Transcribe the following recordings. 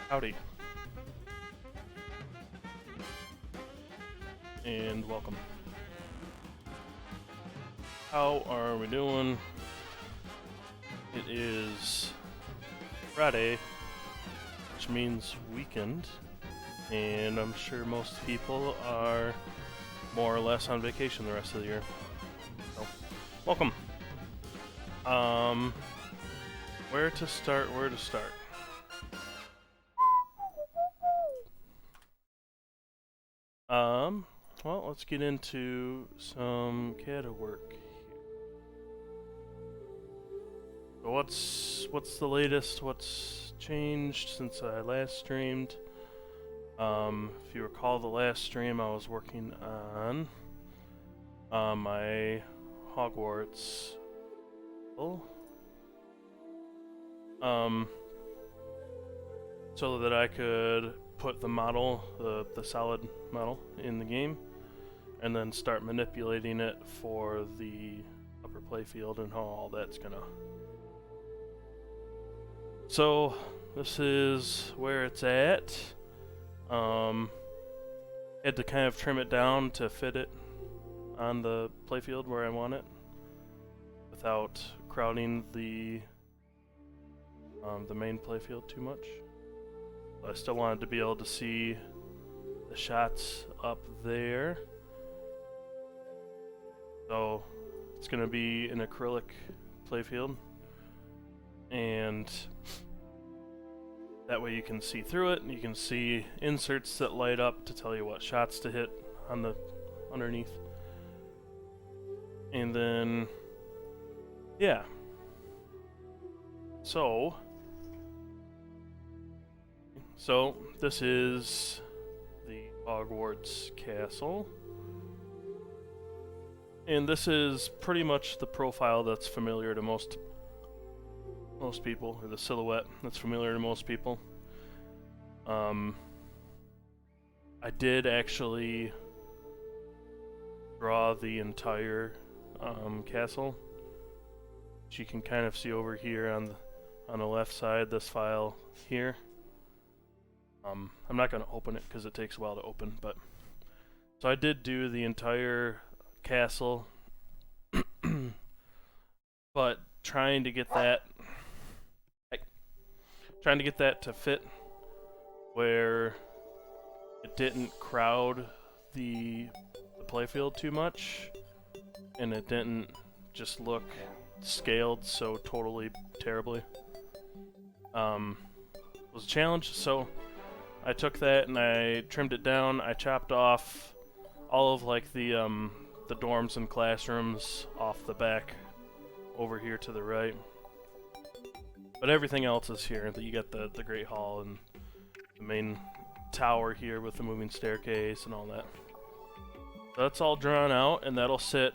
Howdy. And welcome. How are we doing? It is Friday, which means weekend, and I'm sure most people are more or less on vacation the rest of the year. So, welcome. Where to start? Well, let's get into some CAD work here. So what's the latest? What's changed since I last streamed? If you recall the last stream, I was working on my Hogwarts. So that I could put the model, the solid model, in the game, and then start manipulating it for the upper playfield and how all that's gonna. So this is where it's at. Had to kind of trim it down to fit it on the playfield where I want it, without crowding the main playfield too much. I still wanted to be able to see the shots up there. So it's going to be an acrylic playfield, and that way you can see through it, and you can see inserts that light up to tell you what shots to hit on the underneath. And then, yeah. So this is the Hogwarts castle. And this is pretty much the profile that's familiar to most people, or the silhouette that's familiar to most people. I did actually draw the entire castle, which you can kind of see over here on the left side, this file here. I'm not going to open it because it takes a while to open, but so I did do the entire castle, but trying to get that to fit where it didn't crowd the playfield too much, and it didn't just look scaled so totally terribly. It was a challenge, so I took that and I trimmed it down. I chopped off all of like the dorms and classrooms off the back over here to the right. But everything else is here. You got the Great Hall and the main tower here with the moving staircase and all that. So that's all drawn out, and that'll sit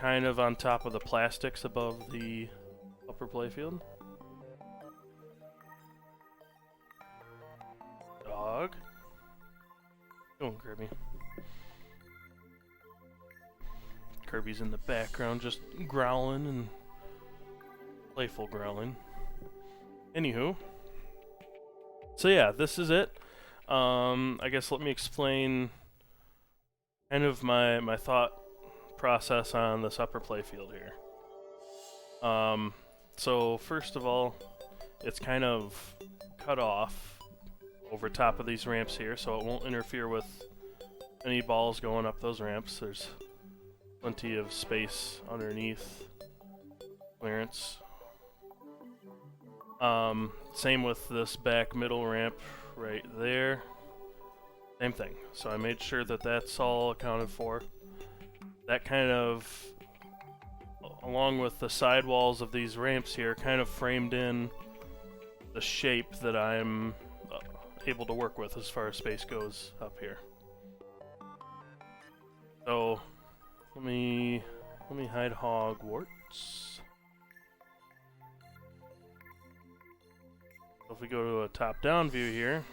kind of on top of the plastics above the upper playfield. Dog. Go on, Kirby. Kirby's in the background just growling and playful growling. Anywho. So yeah, this is it. I guess let me explain kind of my thought process on this upper playfield here. So first of all, it's kind of cut off over top of these ramps here, so it won't interfere with any balls going up those ramps. There's plenty of space underneath clearance. Same with this back middle ramp right there. Same thing. So I made sure that that's all accounted for. That kind of, along with the sidewalls of these ramps here, kind of framed in the shape that I'm able to work with as far as space goes up here. So let me hide Hogwarts. So if we go to a top-down view here,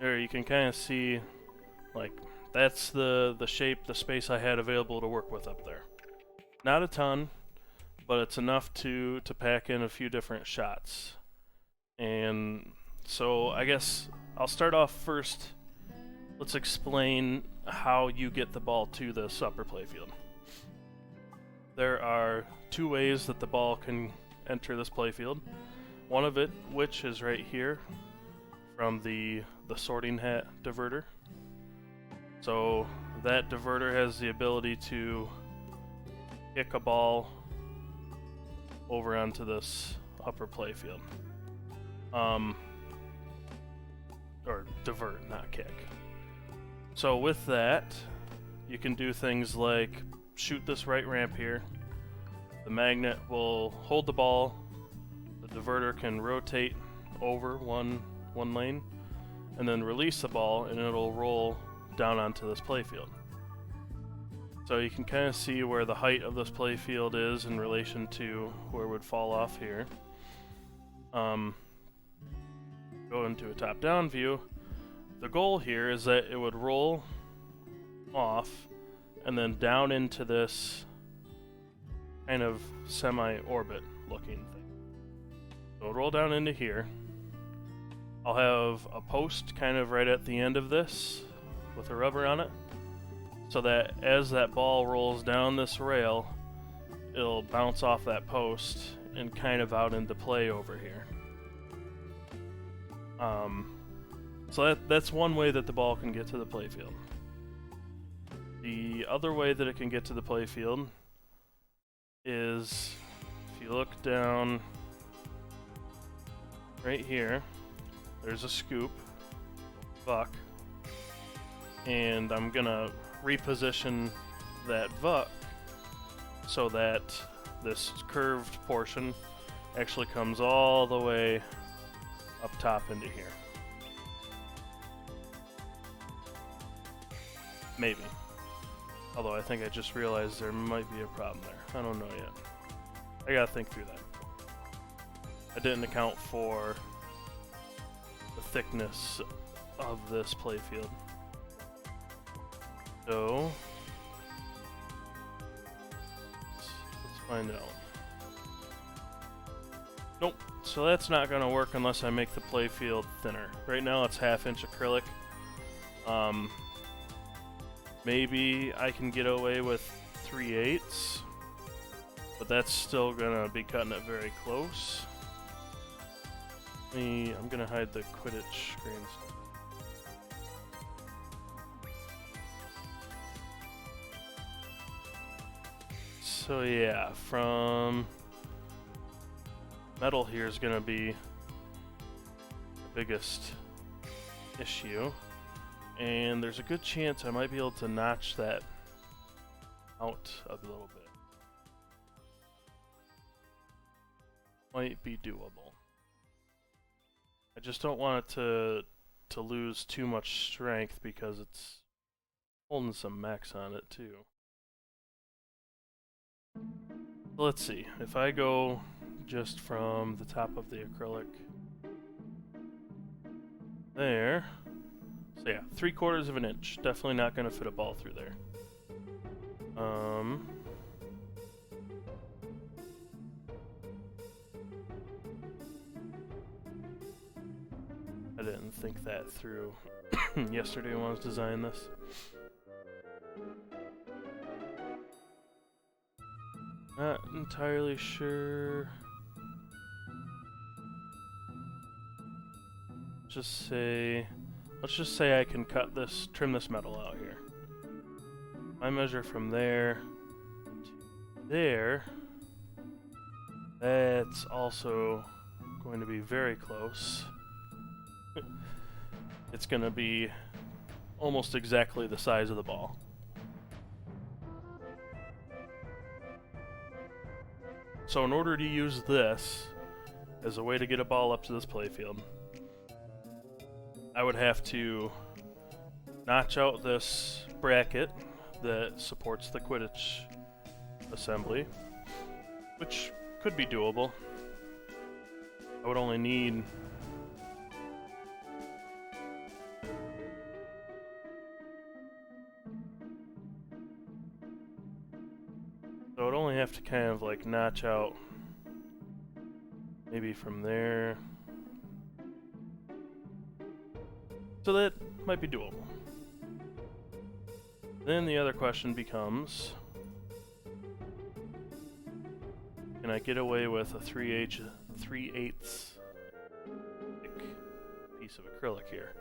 there you can kind of see, like, that's the shape, the space I had available to work with up there. Not a ton, but it's enough to pack in a few different shots. And So I guess I'll start off first. Let's explain how you get the ball to this upper playfield. There are two ways that the ball can enter this playfield. One of it, which is right here, from the sorting hat diverter. So that diverter has the ability to kick a ball over onto this upper playfield. Or divert, not kick. So with that, you can do things like shoot this right ramp here. The magnet will hold the ball. The diverter can rotate over one lane, and then release the ball, and it'll roll down onto this playfield. So you can kind of see where the height of this playfield is in relation to where it would fall off here. Go into a top-down view. The goal here is that it would roll off and then down into this kind of semi-orbit looking thing. So it'll roll down into here. I'll have a post kind of right at the end of this with a rubber on it, so that as that ball rolls down this rail, it'll bounce off that post and kind of out into play over here. So that's one way that the ball can get to the playfield. The other way that it can get to the playfield is, if you look down right here, there's a scoop, buck, and I'm gonna reposition that buck so that this curved portion actually comes all the way up top into here. Maybe. Although I think I just realized there might be a problem there. I don't know yet. I gotta think through that. I didn't account for the thickness of this playfield. So let's find out. Nope. So that's not gonna work unless I make the playfield thinner. Right now it's 1/2 inch acrylic. Maybe I can get away with 3/8, but that's still gonna be cutting it very close. I'm gonna hide the Quidditch screens. So yeah, from metal here is gonna be the biggest issue. And there's a good chance I might be able to notch that out a little bit. Might be doable. I just don't want it to lose too much strength because it's holding some mechs on it too. Let's see, if I go just from the top of the acrylic there. So yeah, 3/4 of an inch. Definitely not going to fit a ball through there. I didn't think that through yesterday when I was designing this. Not entirely sure. Let's just say I can trim this metal out here. I measure from there to there. That's also going to be very close. It's going to be almost exactly the size of the ball. So in order to use this as a way to get a ball up to this playfield, I would have to notch out this bracket that supports the Quidditch assembly, which could be doable. I would only need have to kind of like notch out maybe from there So that might be doable. Then the other question becomes, can I get away with a 3/8 piece of acrylic here?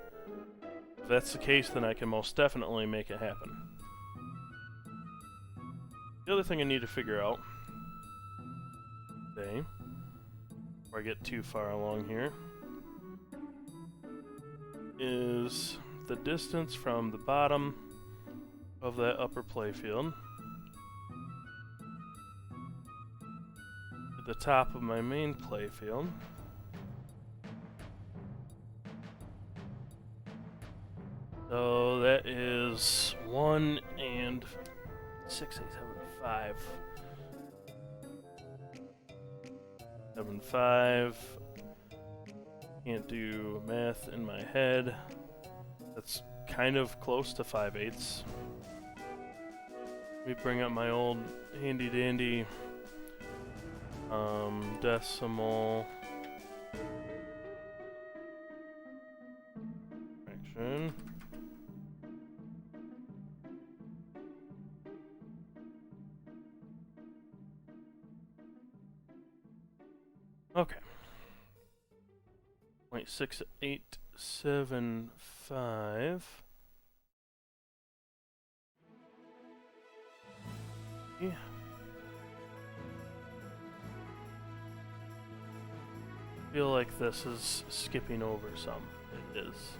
If that's the case, then I can most definitely make it happen. The other thing I need to figure out today, before I get too far along here, is the distance from the bottom of that upper playfield to the top of my main playfield. So that is 1 and 6, 8, 7, 5. 7, 5. Can't do math in my head. That's kind of close to 5/8. Let me bring up my old handy dandy decimal fraction. Okay. 0.6875. Yeah. I feel like this is skipping over some. It is.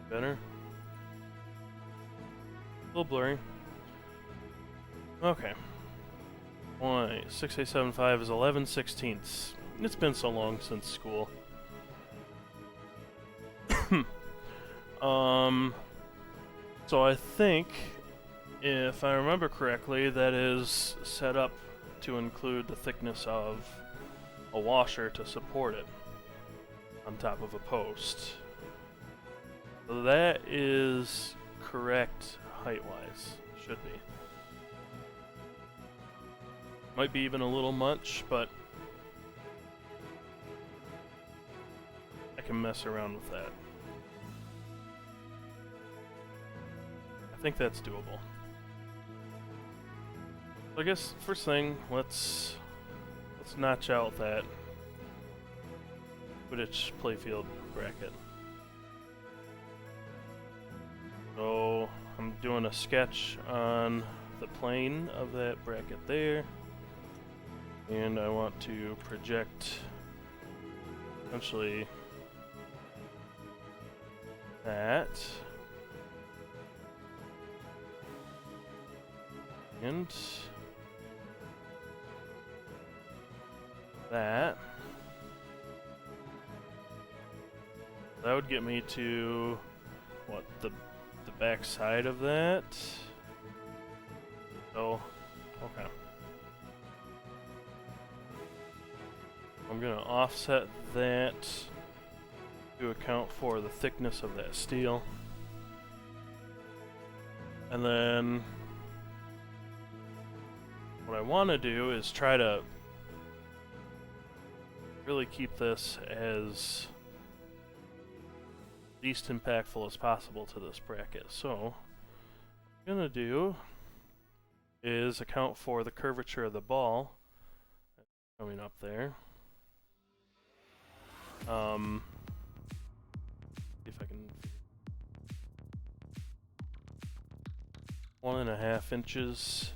Better. A little blurry. Okay. 0.6875 is 11/16. It's been so long since school. So I think, if I remember correctly, that is set up to include the thickness of a washer to support it on top of a post. So that is correct height-wise. Should be. Might be even a little much, but I can mess around with that. I think that's doable. So I guess first thing, let's notch out that Quidditch playfield bracket. So I'm doing a sketch on the plane of that bracket there, and I want to project essentially that, and that. That would get me to what, the back side of that. So, okay. I'm gonna offset that to account for the thickness of that steel. And then what I want to do is try to really keep this as least impactful as possible to this bracket. So what I'm gonna do is account for the curvature of the ball coming up there. See if I can 1.5 inches.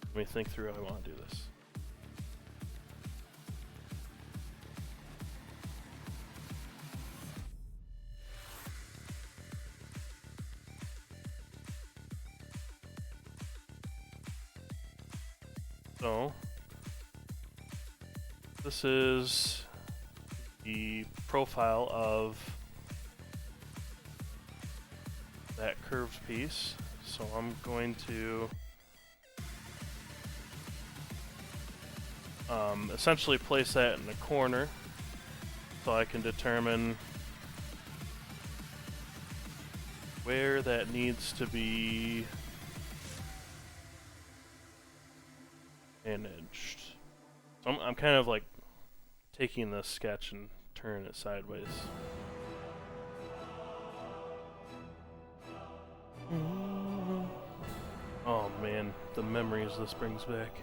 Let me think through how I want to do this. So, this is the profile of that curved piece. So I'm going to essentially place that in the corner so I can determine where that needs to be managed. So I'm kind of like taking this sketch and turning it sideways. Oh man, the memories this brings back.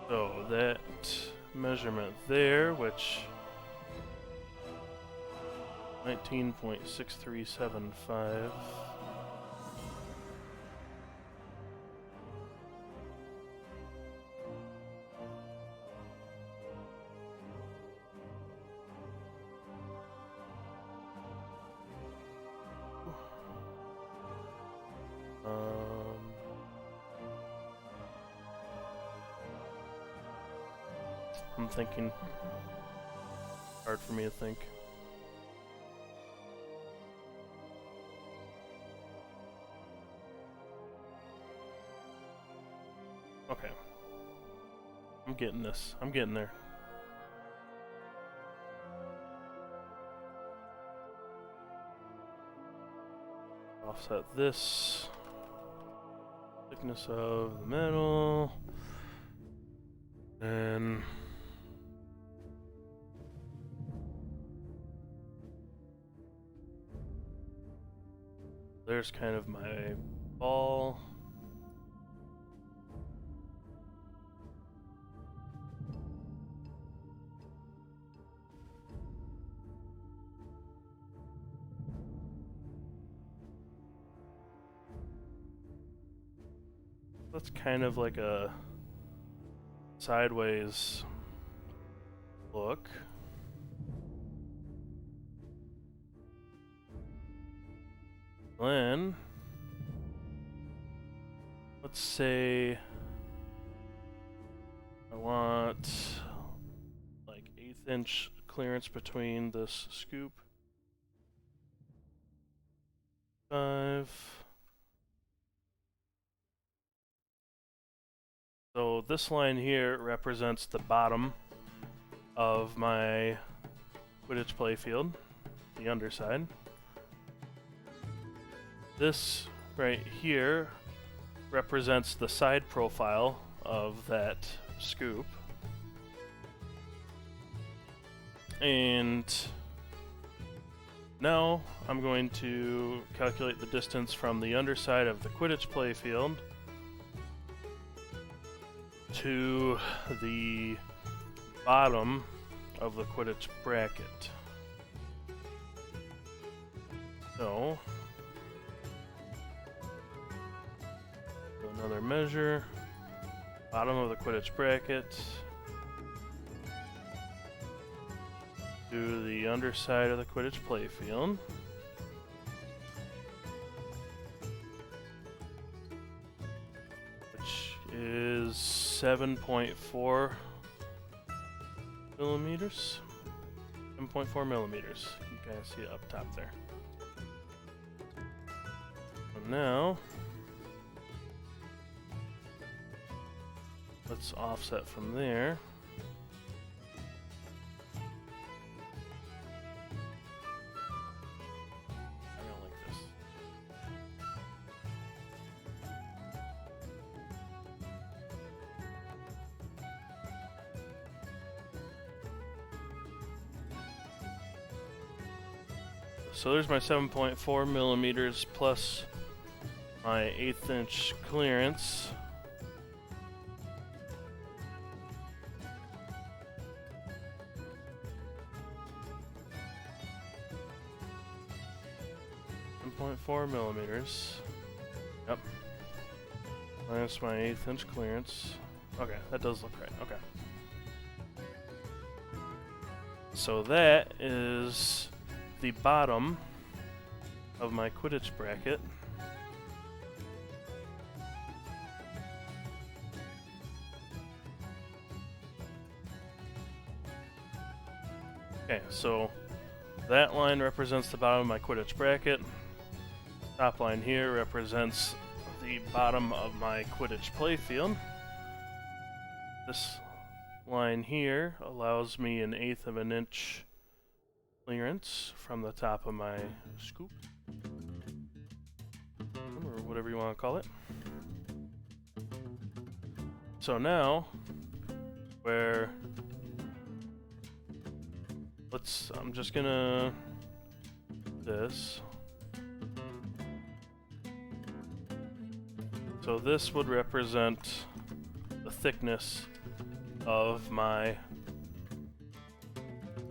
So that measurement there, which 19.6375. I'm thinking. Hard for me to think. Okay. I'm getting this. I'm getting there. Offset this. Thickness of the metal. And there's kind of my ball. That's kind of like a sideways look. Then, let's say I want like 1/8 inch clearance between this scoop. 5. So this line here represents the bottom of my Quidditch playfield, the underside. This right here represents the side profile of that scoop. And now I'm going to calculate the distance from the underside of the Quidditch playfield to the bottom of the Quidditch bracket. So, another measure, bottom of the Quidditch bracket to the underside of the Quidditch playfield. Which is 7.4 millimeters. 7.4 millimeters. You can kind of see it up top there. So now, let's offset from there. I don't like this. So there's my 7.4 millimeters plus my 1/8 inch clearance. $1.4 Yep. Minus my 1/8 inch clearance. Okay, that does look right. Okay. So that is the bottom of my Quidditch bracket. Okay, so that line represents the bottom of my Quidditch bracket. Top line here represents the bottom of my Quidditch playfield. This line here allows me 1/8 of an inch clearance from the top of my scoop, or whatever you want to call it. So now, I'm just gonna this. So this would represent the thickness of my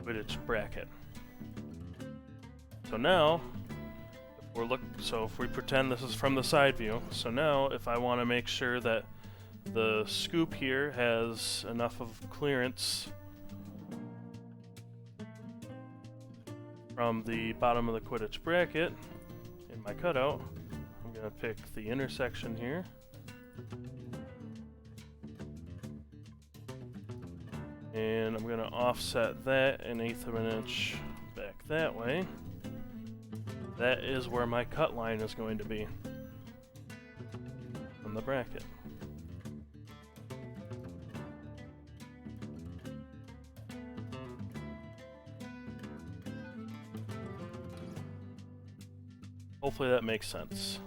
Quidditch bracket. So now, if we pretend this is from the side view, so now if I want to make sure that the scoop here has enough of clearance from the bottom of the Quidditch bracket in my cutout, I'm going to pick the intersection here. And I'm going to offset that 1/8 of an inch back that way. That is where my cut line is going to be on the bracket. Hopefully that makes sense.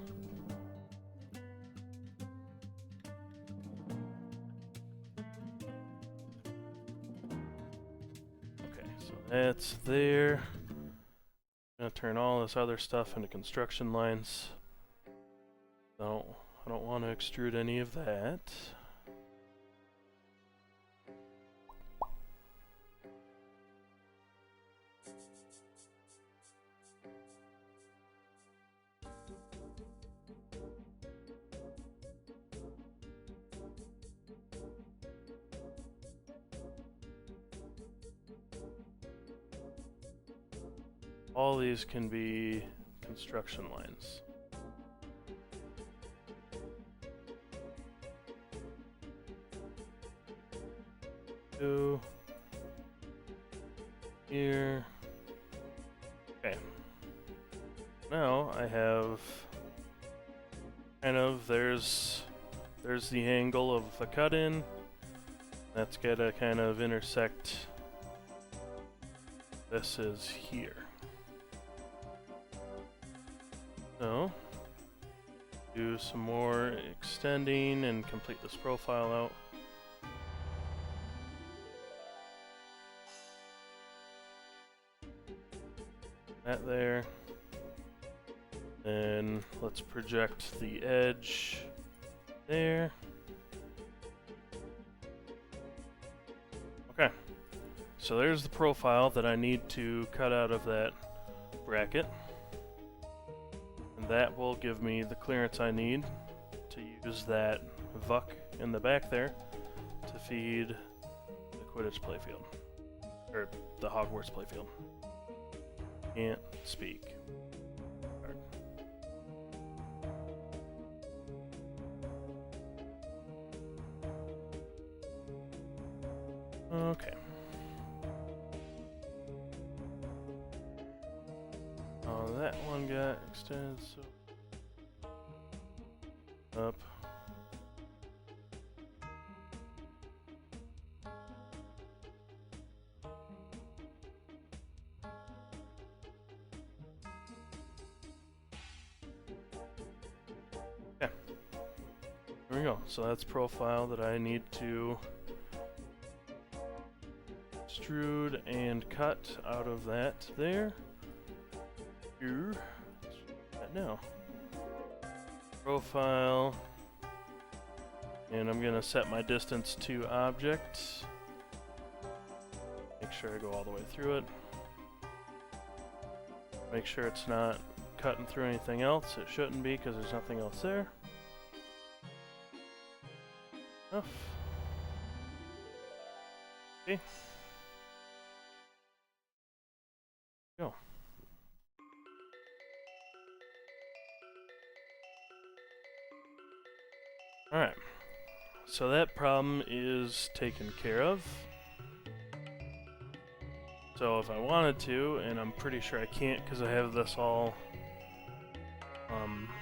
Okay, so that's there. I'm gonna turn all this other stuff into construction lines. No, I don't want to extrude any of that. All these can be construction lines. Two. Here. Okay. Now I have there's the angle of the cut in. That's gotta kind of intersect. This is here. So, do some more extending and complete this profile out. That there. Then let's project the edge there. Okay, so there's the profile that I need to cut out of that bracket. And that will give me the clearance I need to use that VUC in the back there to feed the Quidditch playfield. Or the Hogwarts playfield. Can't speak. Okay. Oh, that one got extended, so up. Okay. There we go. So that's profile that I need to extrude and cut out of that there. Here. Let's do that now. Profile. And I'm going to set my distance to object. Make sure I go all the way through it. Make sure it's not cutting through anything else. It shouldn't be because there's nothing else there. Enough. Okay. Go. Alright, so that problem is taken care of. So if I wanted to, and I'm pretty sure I can't because I have this all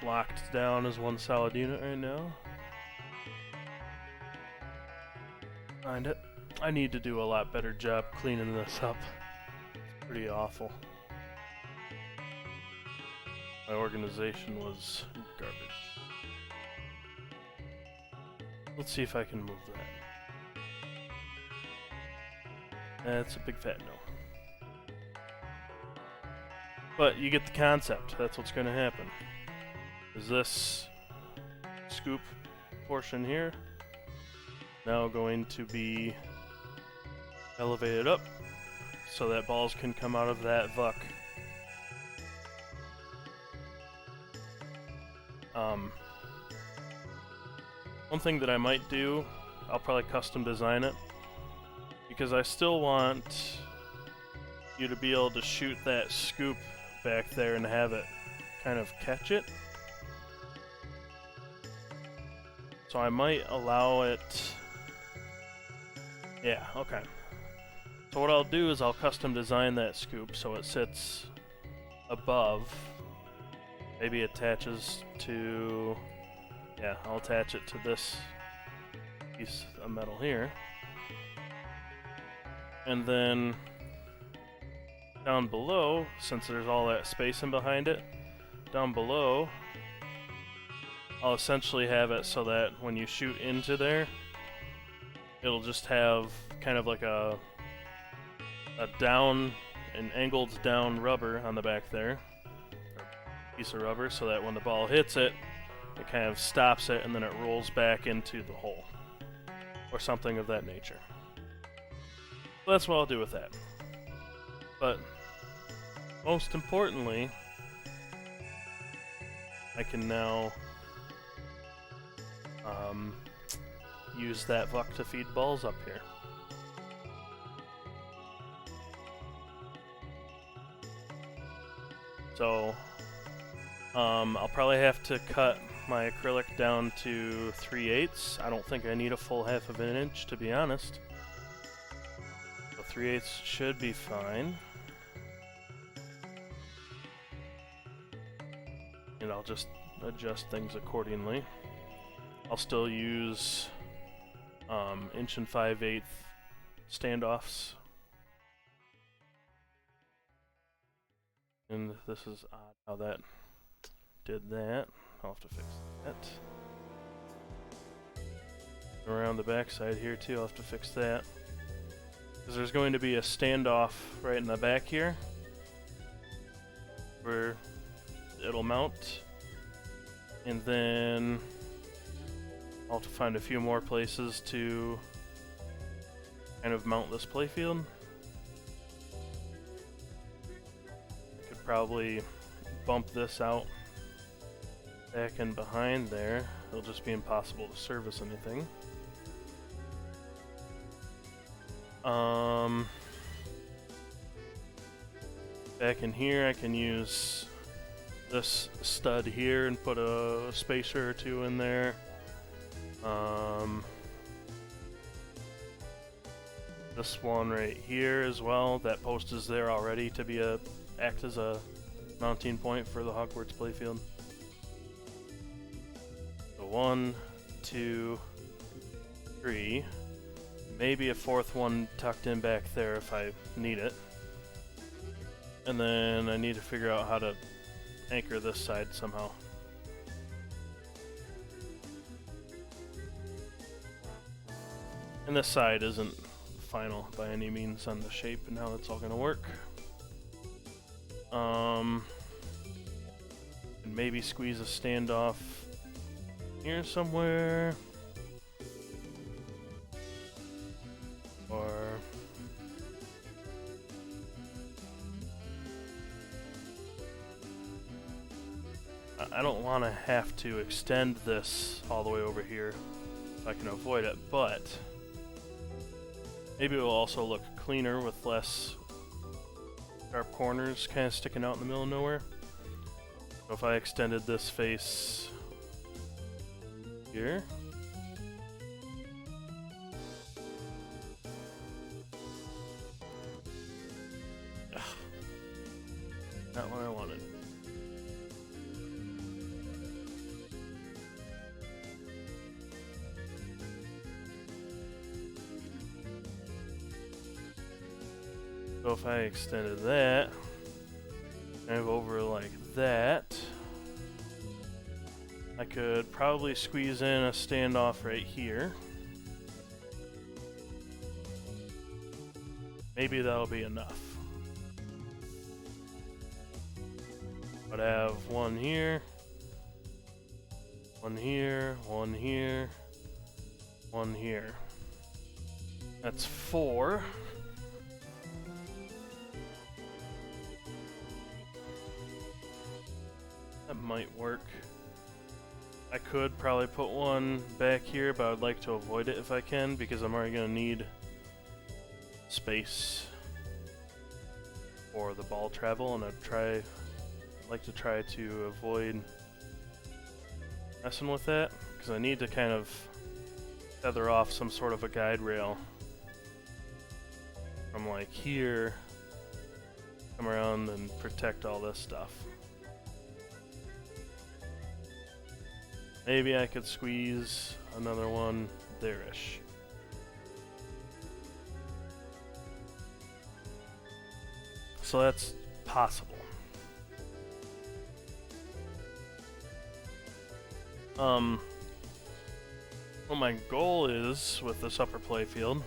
locked down as one solid unit right now. Find it. I need to do a lot better job cleaning this up. It's pretty awful. My organization was garbage. Let's see if I can move that. That's a big fat no. But you get the concept. That's what's going to happen. Is this scoop portion here now going to be elevated up so that balls can come out of that vuck. One thing that I might do, I'll probably custom design it, because I still want you to be able to shoot that scoop back there and have it kind of catch it. So I might allow it... Yeah, okay. So what I'll do is I'll custom design that scoop so it sits above. Maybe attaches to... Yeah, I'll attach it to this piece of metal here. And then down below, since there's all that space in behind it, down below I'll essentially have it so that when you shoot into there, it'll just have kind of like an angled down rubber on the back there, or piece of rubber, so that when the ball hits it, it kind of stops it and then it rolls back into the hole, or something of that nature. So that's what I'll do with that. But most importantly, I can now use that vuck to feed balls up here. So I'll probably have to cut my acrylic down to 3/8. I don't think I need a full 1/2 of an inch, to be honest. So 3/8 should be fine. And I'll just adjust things accordingly. I'll still use 1 5/8 standoffs. And this is odd how that did that. I'll have to fix that. Around the back side here too, I'll have to fix that. Because there's going to be a standoff right in the back here where it'll mount. And then I'll have to find a few more places to kind of mount this playfield. I could probably bump this out back and behind there. It'll just be impossible to service anything. Back in here I can use this stud here and put a spacer or two in there. This one right here as well, that post is there already to be act as a mounting point for the Hogwarts playfield. So 1, 2, 3, maybe a 4th one tucked in back there if I need it. And then I need to figure out how to anchor this side somehow. And this side isn't final by any means on the shape and how it's all going to work. And maybe squeeze a standoff here somewhere. Or I don't want to have to extend this all the way over here if I can avoid it, but maybe it will also look cleaner with less sharp corners kind of sticking out in the middle of nowhere. So if I extended this face here, not what I wanted. So if I extended that kind of over like that, I could probably squeeze in a standoff right here. Maybe that'll be enough. But I have one here, one here, one here, one here. That's 4. That might work. I could probably put one back here, but I'd like to avoid it if I can, because I'm already going to need space for the ball travel, and I'd like to try to avoid messing with that, because I need to kind of feather off some sort of a guide rail from like here, come around and protect all this stuff. Maybe I could squeeze another one there-ish. So that's possible. What my goal is with this upper playfield,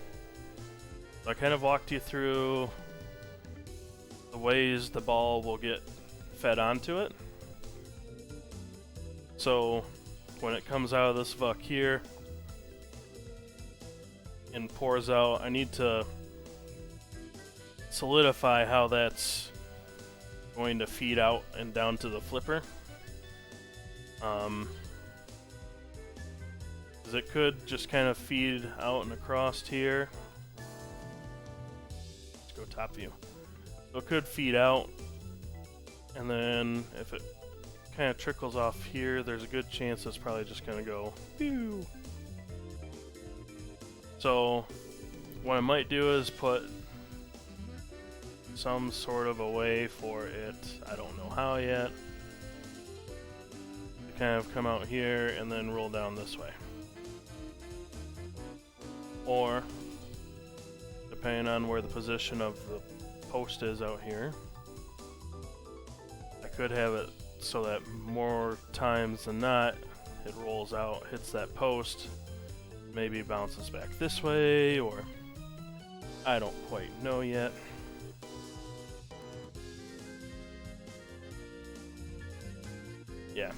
I kind of walked you through the ways the ball will get fed onto it. So when it comes out of this vuck here and pours out, I need to solidify how that's going to feed out and down to the flipper. Because it could just kind of feed out and across here. Let's go top view. So it could feed out, and then if it kind of trickles off here, there's a good chance it's probably just going to go pew. So what I might do is put some sort of a way for it, I don't know how yet, to kind of come out here and then roll down this way. Or, depending on where the position of the post is out here, I could have it so that more times than not, it rolls out, hits that post, maybe bounces back this way, or I don't quite know yet. Yeah.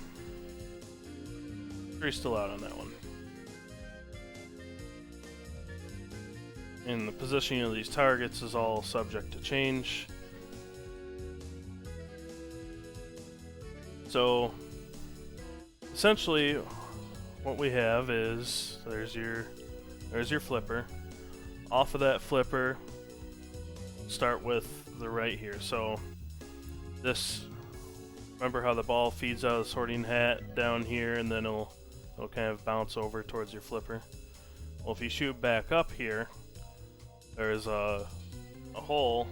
Jury's still out on that one. And the positioning of these targets is all subject to change. So essentially what we have is there's your flipper. Off of that flipper, start with the right here. So this, remember how the ball feeds out of the sorting hat down here, and then it'll kind of bounce over towards your flipper. Well, if you shoot back up here, there's a hole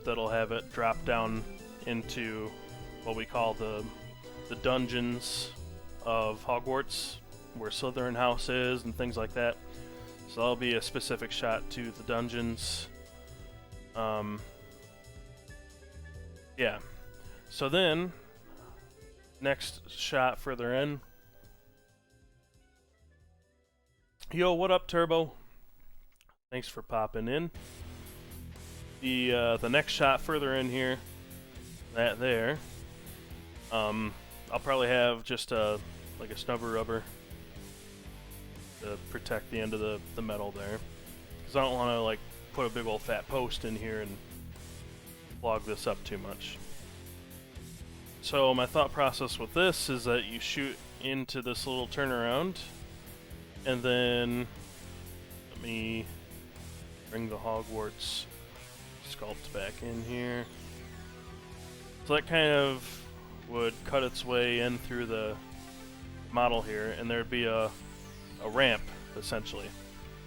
that'll have it drop down into what we call the dungeons of Hogwarts, where Slytherin House is and things like that. So that'll be a specific shot to the dungeons. Yeah. So then, next shot further in. Yo, what up, Turbo? Thanks for popping in. The next shot further in here, that there. I'll probably have just like a snubber rubber to protect the end of the metal there, because I don't want to like put a big old fat post in here and clog this up too much. So my thought process with this is that you shoot into this little turnaround, and then let me bring the Hogwarts sculpt back in here. So that kind of would cut its way in through the model here, and there'd be a ramp, essentially,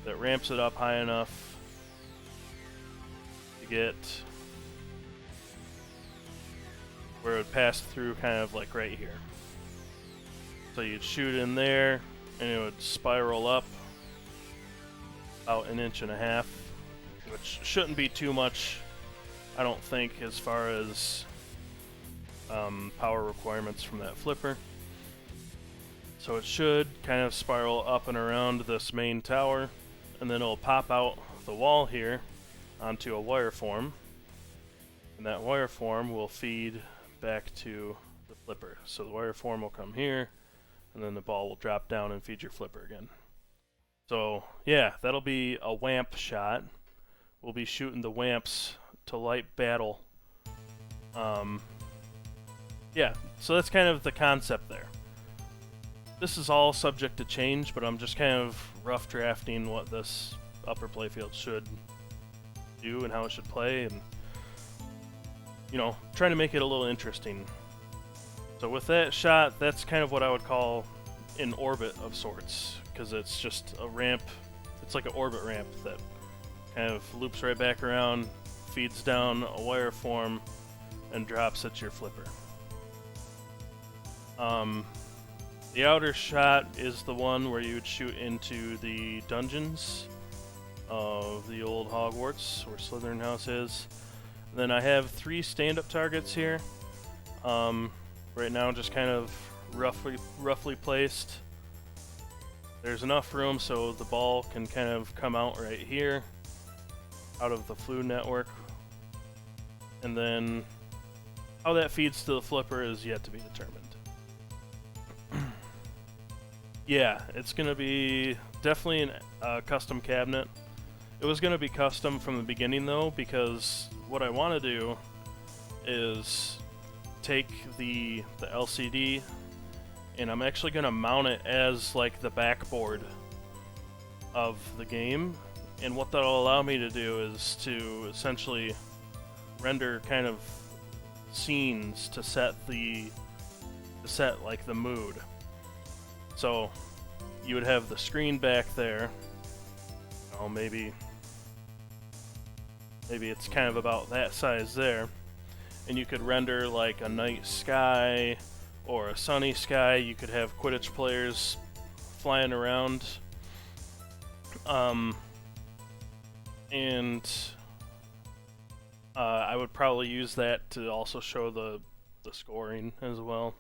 that ramps it up high enough to get where it would pass through kind of like right here. So you'd shoot in there, and it would spiral up about 1.5 inches, which shouldn't be too much I don't think, as far as power requirements from that flipper. So it should kind of spiral up and around this main tower, and then it'll pop out the wall here onto a wire form, and that wire form will feed back to the flipper. So the wire form will come here, and then the ball will drop down and feed your flipper again. So yeah, that'll be a wamp shot. We'll be shooting the wamps to light battle. Yeah, so that's kind of the concept there. This is all subject to change, but I'm just kind of rough drafting what this upper playfield should do and how it should play, and you know, trying to make it a little interesting. So with that shot, that's kind of what I would call an orbit of sorts, because it's just a ramp. It's like an orbit ramp that kind of loops right back around, feeds down a wire form, and drops at your flipper. The outer shot is the one where you would shoot into the dungeons of the old Hogwarts, where Slytherin House is. And then I have 3 stand-up targets here. Right now, just kind of roughly placed. There's enough room so the ball can kind of come out right here, out of the flue network. And then how that feeds to the flipper is yet to be determined. Yeah, it's going to be definitely a custom cabinet. It was going to be custom from the beginning though, because what I want to do is take the LCD, and I'm actually going to mount it as like the backboard of the game. And what that'll allow me to do is to essentially render kind of scenes to set like the mood. So you would have the screen back there. Oh, maybe it's kind of about that size there, and you could render like a night sky or a sunny sky. You could have Quidditch players flying around, and I would probably use that to also show the scoring as well.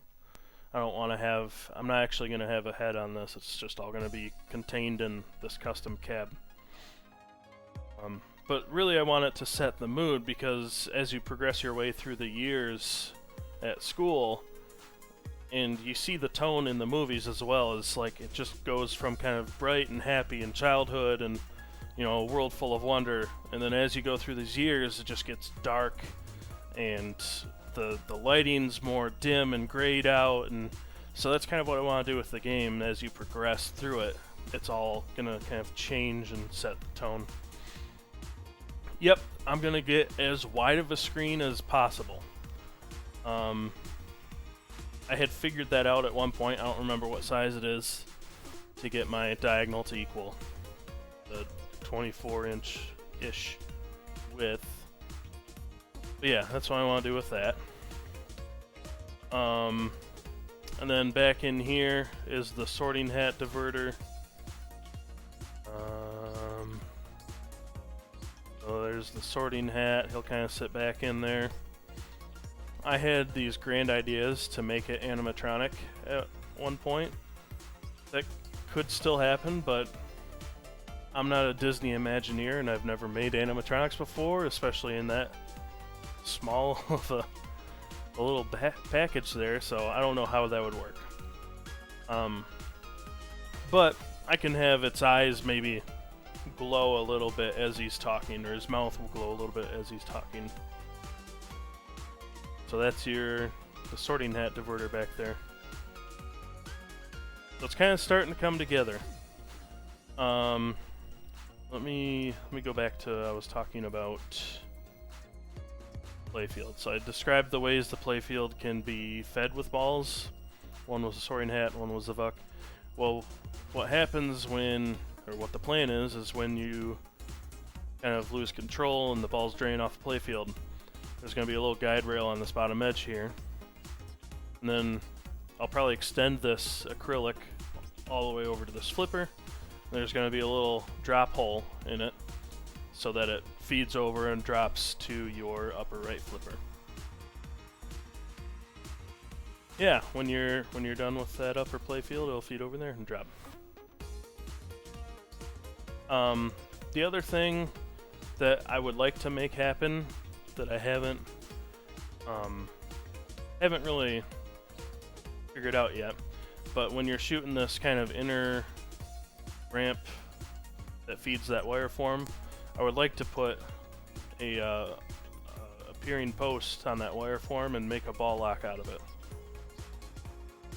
I don't want to have, I'm not actually going to have a head on this, it's just all going to be contained in this custom cab. But really I want it to set the mood, because as you progress your way through the years at school, and you see the tone in the movies as well, as like it just goes from kind of bright and happy in childhood and, you know, a world full of wonder, and then as you go through these years it just gets dark, and the lighting's more dim and grayed out, and so that's kind of what I want to do with the game. As you progress through it, it's all gonna kind of change and set the tone. Yep, I'm gonna get as wide of a screen as possible. I had figured that out at one point, I don't remember what size it is, to get my diagonal to equal the 24-inch-ish width. But yeah, that's what I want to do with that. And then back in here is the sorting hat diverter. So there's the sorting hat. He'll kind of sit back in there. I had these grand ideas to make it animatronic at one point. That could still happen, but I'm not a Disney Imagineer, and I've never made animatronics before, especially in that small of a little package there, so I don't know how that would work. But I can have its eyes maybe glow a little bit as he's talking, or his mouth will glow a little bit as he's talking. So that's the sorting hat diverter back there. So it's kind of starting to come together. Let me go back to, I was talking about Playfield. So I described the ways the Playfield can be fed with balls. One was a sorting hat, one was a vuck. Well, what happens when, or what the plan is when you kind of lose control and the balls drain off the Playfield, there's going to be a little guide rail on this bottom edge here. And then I'll probably extend this acrylic all the way over to this flipper. There's going to be a little drop hole in it. so that it feeds over and drops to your upper right flipper. Yeah, when you're done with that upper playfield, it'll feed over there and drop. The other thing that I would like to make happen that I haven't really figured out yet, but when you're shooting this kind of inner ramp that feeds that wireform, I would like to put a appearing post on that wireform and make a ball lock out of it.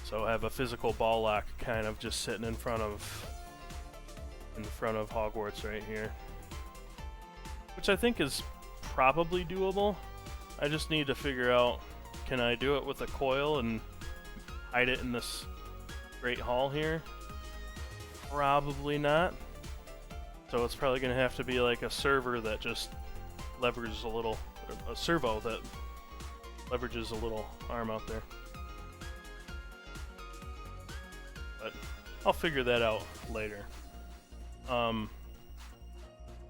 So I have a physical ball lock kind of just sitting in front of Hogwarts right here, which I think is probably doable. I just need to figure out, can I do it with a coil and hide it in this great hall here? Probably not. So it's probably going to have to be like a server that just leverages a little, a servo that leverages a little arm out there. But I'll figure that out later.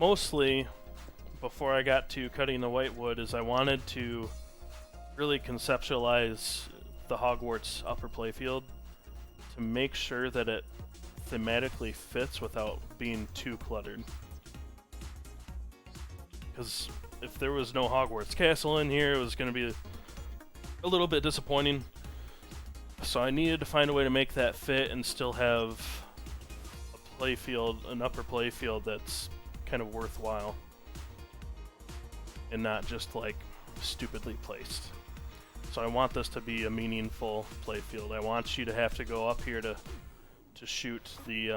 Mostly, before I got to cutting the white wood, is I wanted to really conceptualize the Hogwarts upper playfield to make sure that it thematically fits without being too cluttered. Because if there was no Hogwarts castle in here, it was going to be a little bit disappointing. So I needed to find a way to make that fit and still have a playfield, an upper playfield that's kind of worthwhile and not just like stupidly placed. So I want this to be a meaningful playfield. I want you to have to go up here to shoot the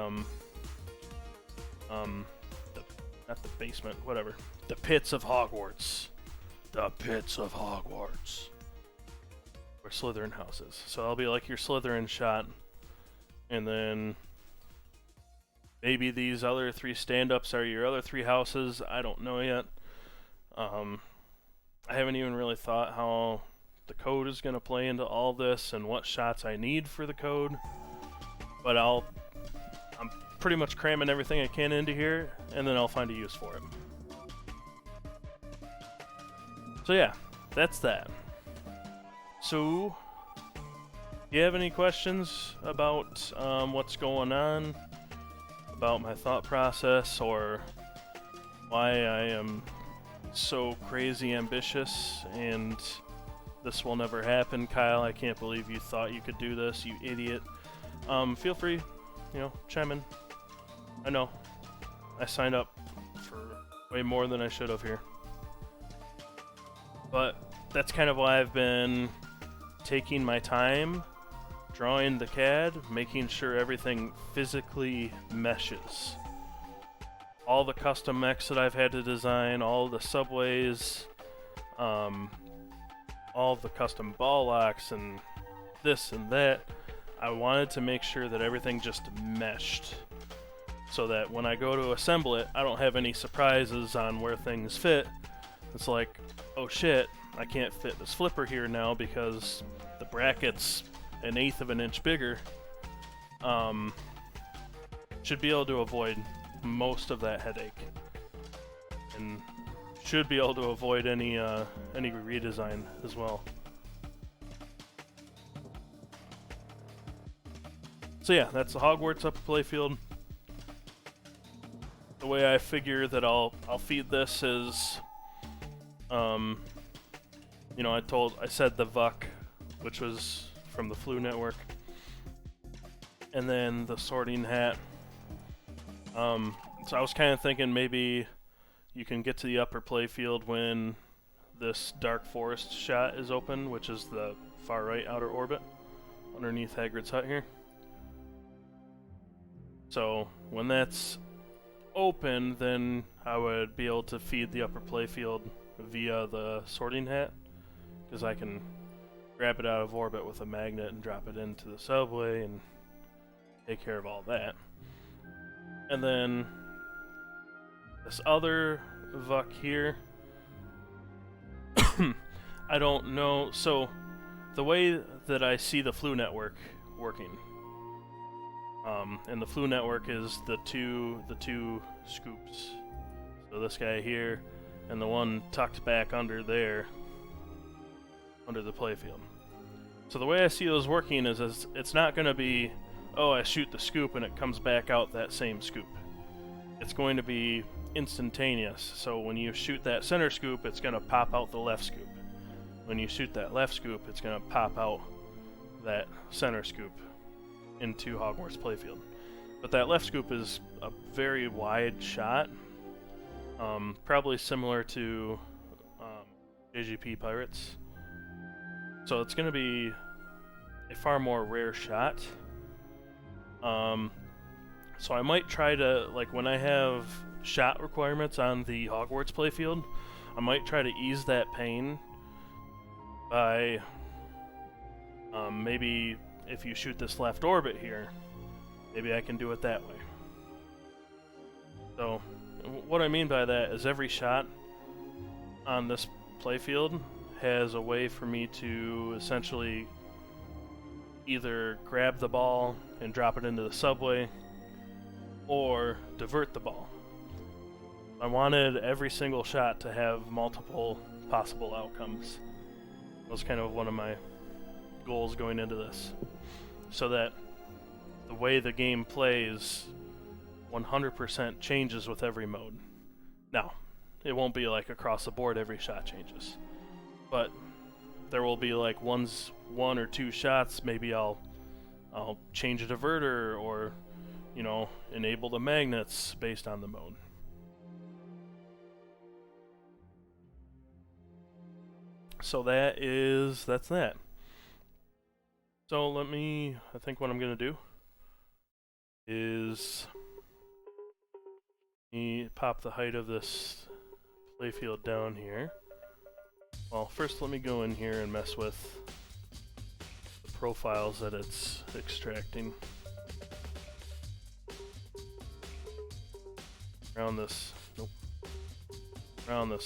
not the basement, whatever. The pits of Hogwarts. The pits of Hogwarts. Where Slytherin house is. So I'll be like your Slytherin shot, and then maybe these other 3 stand-ups are your other 3 houses. I don't know yet. I haven't even really thought how the code is going to play into all this and what shots I need for the code. But I'm pretty much cramming everything I can into here, and then I'll find a use for it. So yeah, that's that. So, do you have any questions about what's going on, about my thought process, or why I am so crazy ambitious and this will never happen? Kyle, I can't believe you thought you could do this, you idiot. Feel free, chime in. I know, I signed up for way more than I should have here. But that's kind of why I've been taking my time, drawing the CAD, making sure everything physically meshes. All the custom mechs that I've had to design, all the subways, all the custom ball locks and this and that, I wanted to make sure that everything just meshed so that when I go to assemble it, I don't have any surprises on where things fit. It's like, oh shit, I can't fit this flipper here now because the bracket's 1/8 of an inch bigger. Should be able to avoid most of that headache, and should be able to avoid any redesign as well. So yeah, that's the Hogwarts upper playfield. The way I figure that I'll feed this is, I said the VUC, which was from the Flu Network, and then the sorting hat. So I was kind of thinking maybe you can get to the upper playfield when this Dark Forest shot is open, which is the far right outer orbit underneath Hagrid's hut here. So when that's open, then I would be able to feed the upper playfield via the sorting hat, because I can grab it out of orbit with a magnet and drop it into the subway and take care of all that. And then this other VUC here, I don't know. So the way that I see the Flu Network working, and the Flu Network is the two scoops. So this guy here, and the one tucked back under there, under the playfield. So the way I see those working is it's not going to be, oh, I shoot the scoop and it comes back out that same scoop. It's going to be instantaneous. So when you shoot that center scoop, it's going to pop out the left scoop. When you shoot that left scoop, it's going to pop out that center scoop into Hogwarts Playfield. But that left scoop is a very wide shot, probably similar to JGP Pirates. So it's going to be a far more rare shot. So I might try to, like when I have shot requirements on the Hogwarts Playfield, I might try to ease that pain by maybe if you shoot this left orbit here, maybe I can do it that way. So what I mean by that is every shot on this playfield has a way for me to essentially either grab the ball and drop it into the subway or divert the ball. I wanted every single shot to have multiple possible outcomes. That was kind of one of my goals going into this, so that the way the game plays 100% changes with every mode. Now, it won't be like across the board every shot changes, but there will be like one or two shots, maybe I'll change a diverter or, you know, enable the magnets based on the mode. So that's that. So I think what I'm gonna do is pop the height of this playfield down here. Well, first let me go in here and mess with the profiles that it's extracting. Around this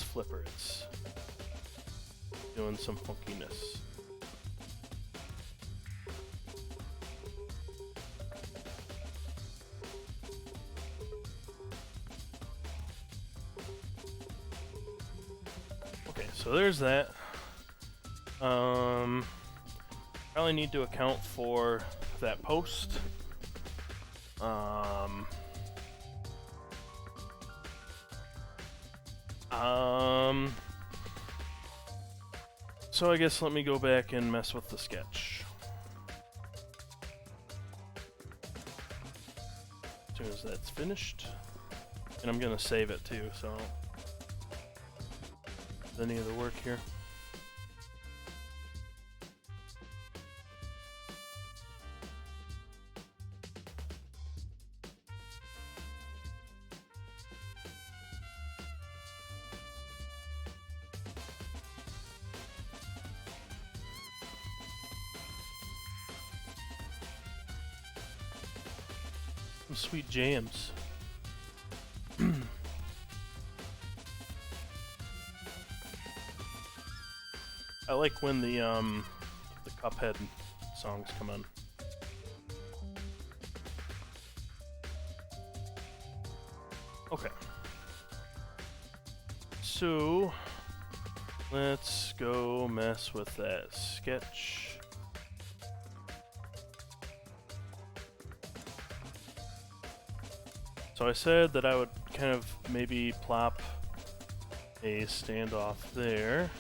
flipper, it's doing some funkiness. Okay, so there's that. Probably need to account for that post. So I guess let me go back and mess with the sketch. As soon as that's finished. And I'm gonna save it too, so any of the work here. Some sweet jams. I like when the Cuphead songs come on. Okay. So let's go mess with that sketch. So I said that I would kind of maybe plop a standoff there.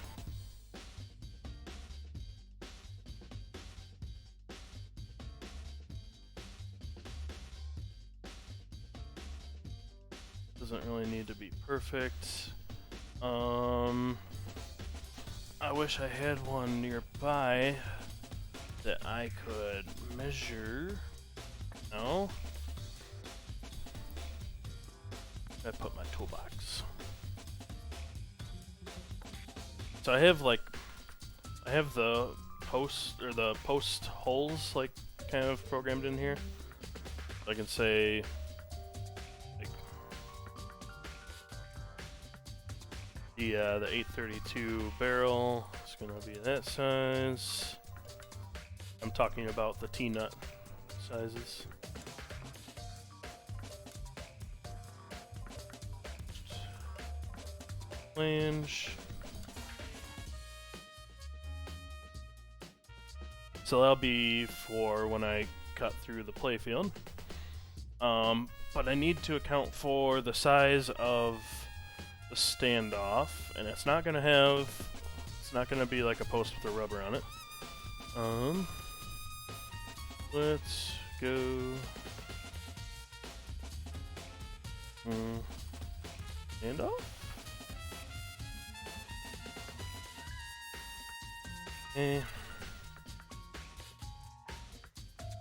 Doesn't really need to be perfect. I wish I had one nearby that I could measure. No? I put my toolbox. So I have the post holes like kind of programmed in here. I can say like the 832 barrel is gonna be that size. I'm talking about the T-nut sizes. flange. So that'll be for when I cut through the playfield. But I need to account for the size of the standoff, and it's not gonna be like a post with a rubber on it. Let's go. Standoff? Okay.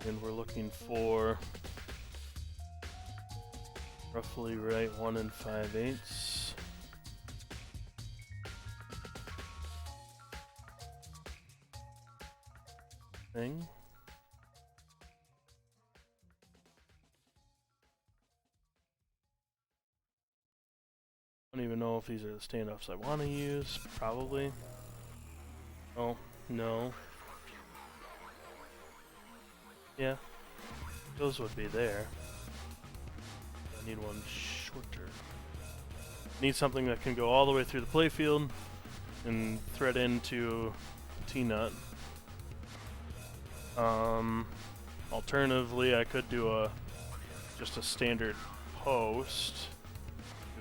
And we're looking for roughly right 1 5/8. Thing. I don't even know if these are the standoffs I want to use. Probably. Oh, no. Yeah. Those would be there. I need one shorter. Need something that can go all the way through the playfield and thread into T-nut. Alternatively, I could do just a standard post.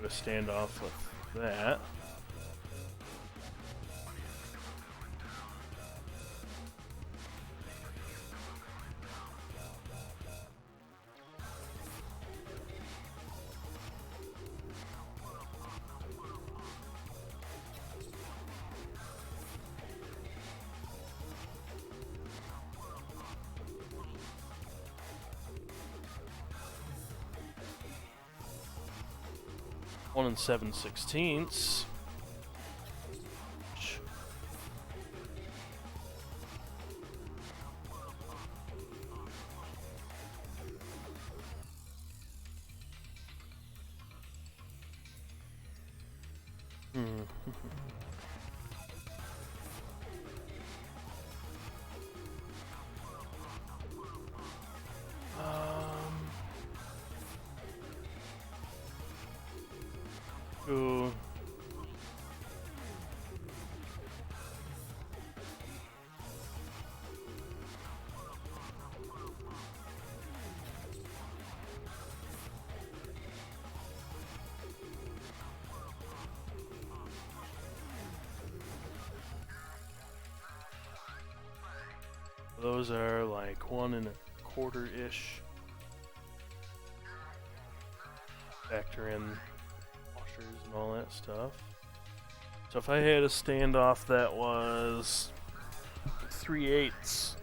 Do a standoff with that. One 7/16. Ooh. Those are like 1 1/4-ish. Factor in washers and all that stuff. So if I had a standoff that was 3/8,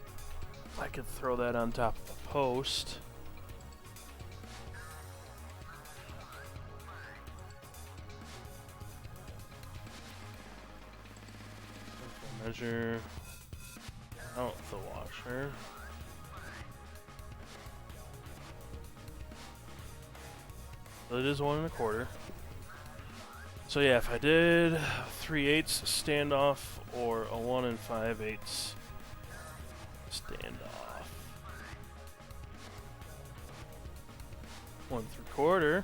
I could throw that on top of the post. Measure out the washer. So it is 1 1/4. So yeah, if I did 3/8 standoff or a 1 5/8 standoff, 1 3/4.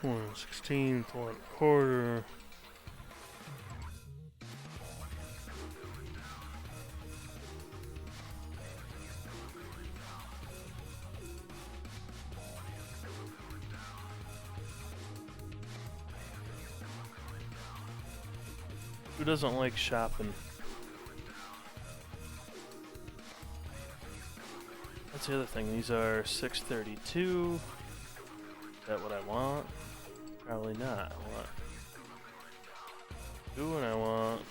One 16th, 1 1/4. Who doesn't like shopping? That's the other thing. These are 632. Is that what I want? Probably not. I want 2 and I want.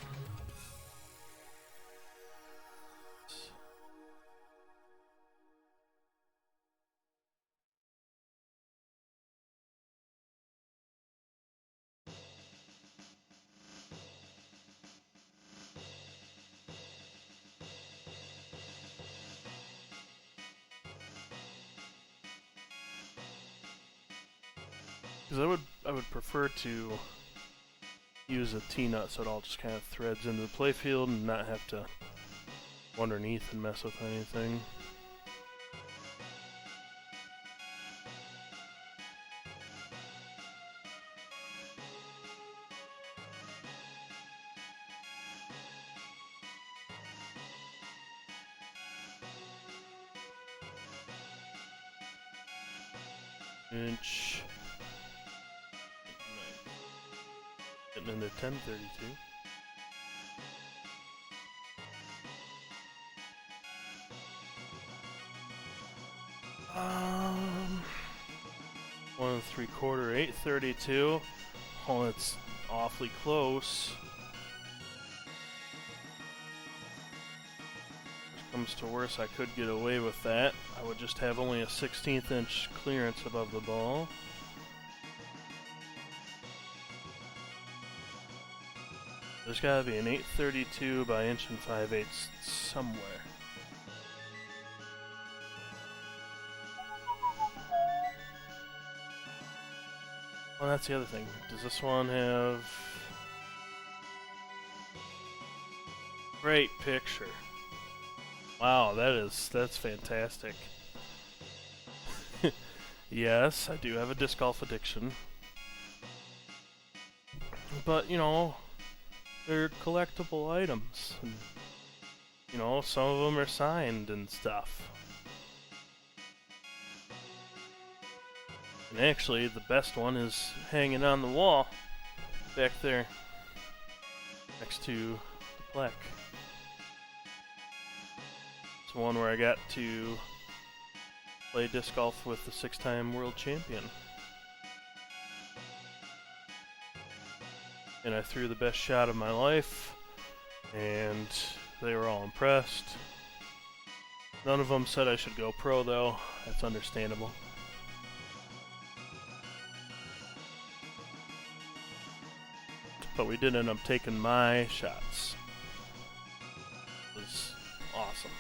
Because I would prefer to use a T-nut so it all just kind of threads into the playfield and not have to go underneath and mess with anything. Inch. Getting into 1032. Um, 1 3/4, 832. Oh, it's awfully close. Worst comes to worse, I could get away with that. I would just have only a 16th inch clearance above the ball. There's gotta be an 832 by 1 5/8 somewhere. Well, that's the other thing. Does this one have... Great picture. Wow, that's fantastic. Yes, I do have a disc golf addiction. But, you know, they're collectible items. And, you know, some of them are signed and stuff. And actually, the best one is hanging on the wall back there next to the plaque. It's one where I got to play disc golf with the 6-time world champion. And I threw the best shot of my life, and they were all impressed. None of them said I should go pro, though. That's understandable. But we did end up taking my shots. It was awesome.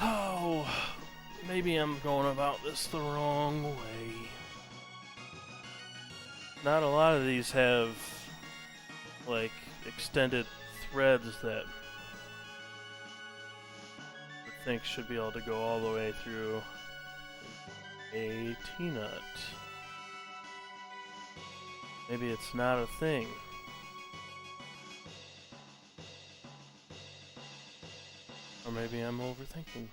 Oh, maybe I'm going about this the wrong way. Not a lot of these have, like, extended threads that I would think should be able to go all the way through a T-nut. Maybe it's not a thing. Or maybe I'm overthinking.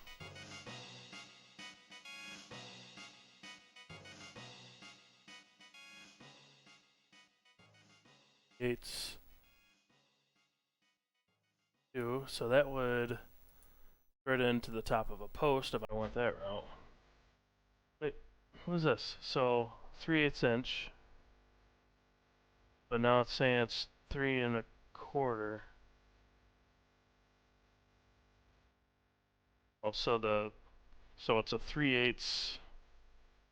Gates 2, so that would thread into the top of a post if I went that route. Wait, what is this? So 3/8 inch, but now it's saying it's 3 1/4. Oh, so it's a 3/8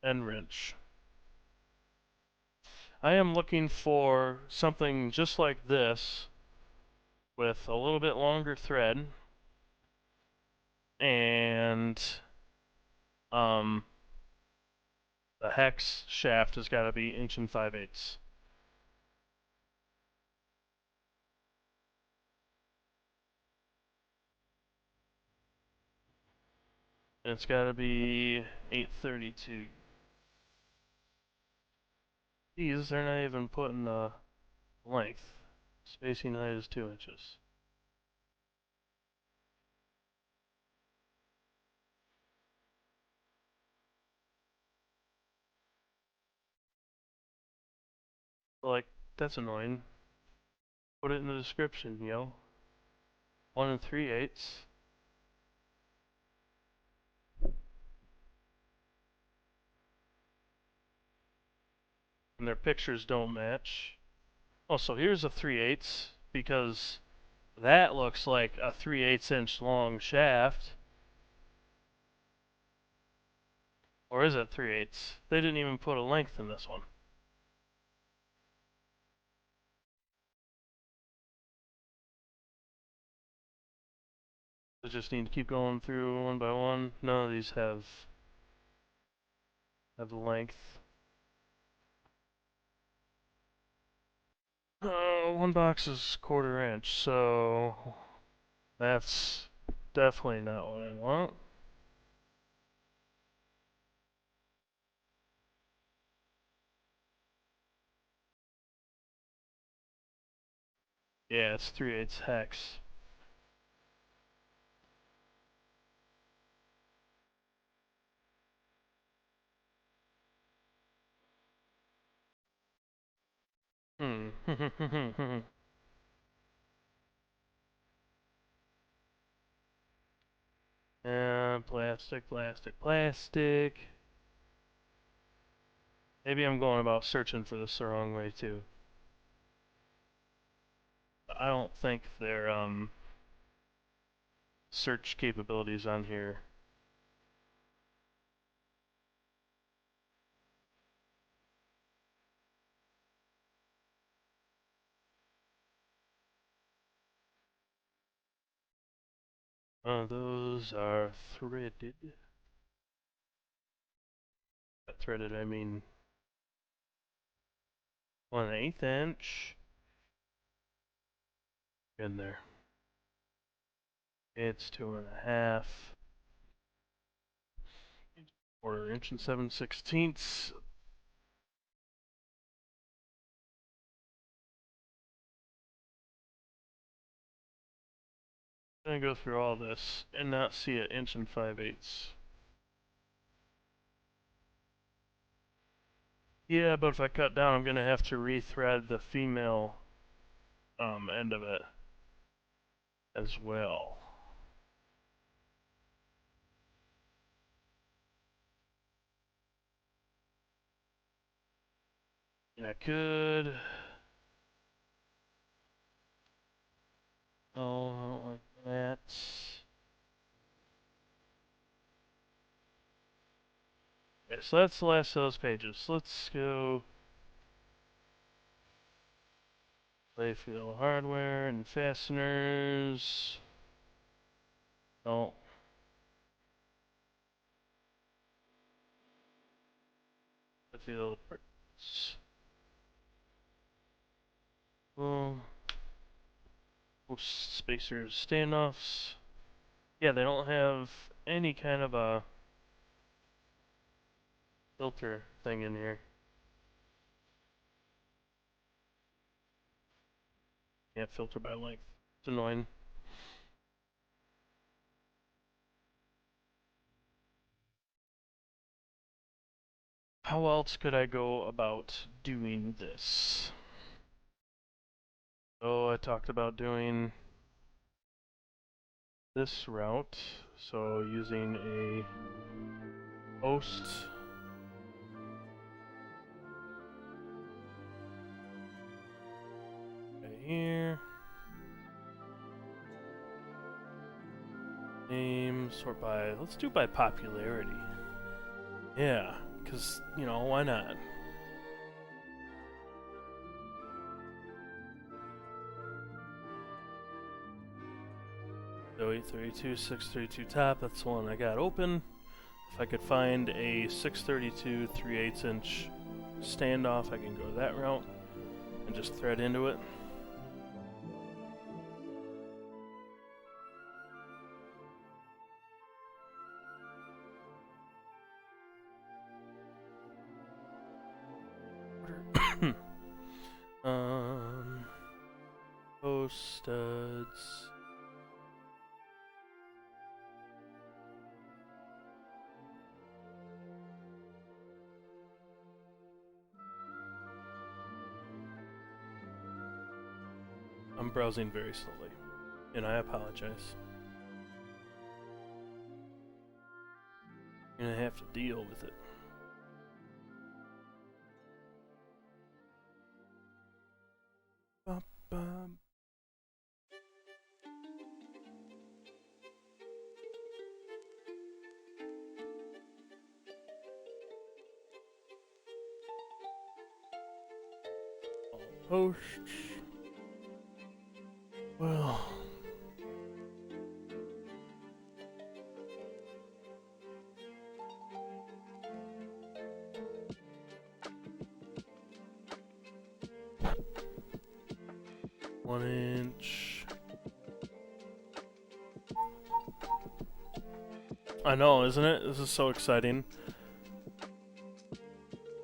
end wrench. I am looking for something just like this with a little bit longer thread and the hex shaft has got to be 1 5/8. And it's got to be 832. These, they're not even putting the length. Spacing height is 2 inches. Like, that's annoying. Put it in the description, yo. 1 3/8. And their pictures don't match. Oh, so here's a 3/8 because that looks like a 3/8 inch long shaft. Or is it 3/8? They didn't even put a length in this one. I just need to keep going through one by one. None of these have the length. One box is 1/4 inch, so that's definitely not what I want. Yeah, it's 3/8 hex. Hmm. And plastic, plastic, plastic. Maybe I'm going about searching for this the wrong way too. I don't think their search capabilities on here. Those are threaded. Threaded, I mean 1/8 inch. In there. It's 2.5. 1/4 inch and 7/16. I'm gonna go through all this and not see an inch and 5/8. Yeah, but if I cut down, I'm gonna have to rethread the female end of it as well. And I could. Oh, I don't like that. Okay, so that's the last of those pages. Let's go Playfield hardware and fasteners. Oh. Playfield parts. Well, most spacers standoffs. Yeah, they don't have any kind of a filter thing in here. Can't filter by length. It's annoying. How else could I go about doing this? Oh, I talked about doing this route. So using a host. Right here. Name, sort by, let's do by popularity. Yeah, because, you know, why not? So 832, 632 top, that's the one I got open. If I could find a 632 3/8 inch standoff, I can go that route and just thread into it. Post studs. I'm browsing very slowly, and I apologize. I'm gonna have to deal with it. Ba-bum. Posts. Well, 1 inch. I know, isn't it? This is so exciting.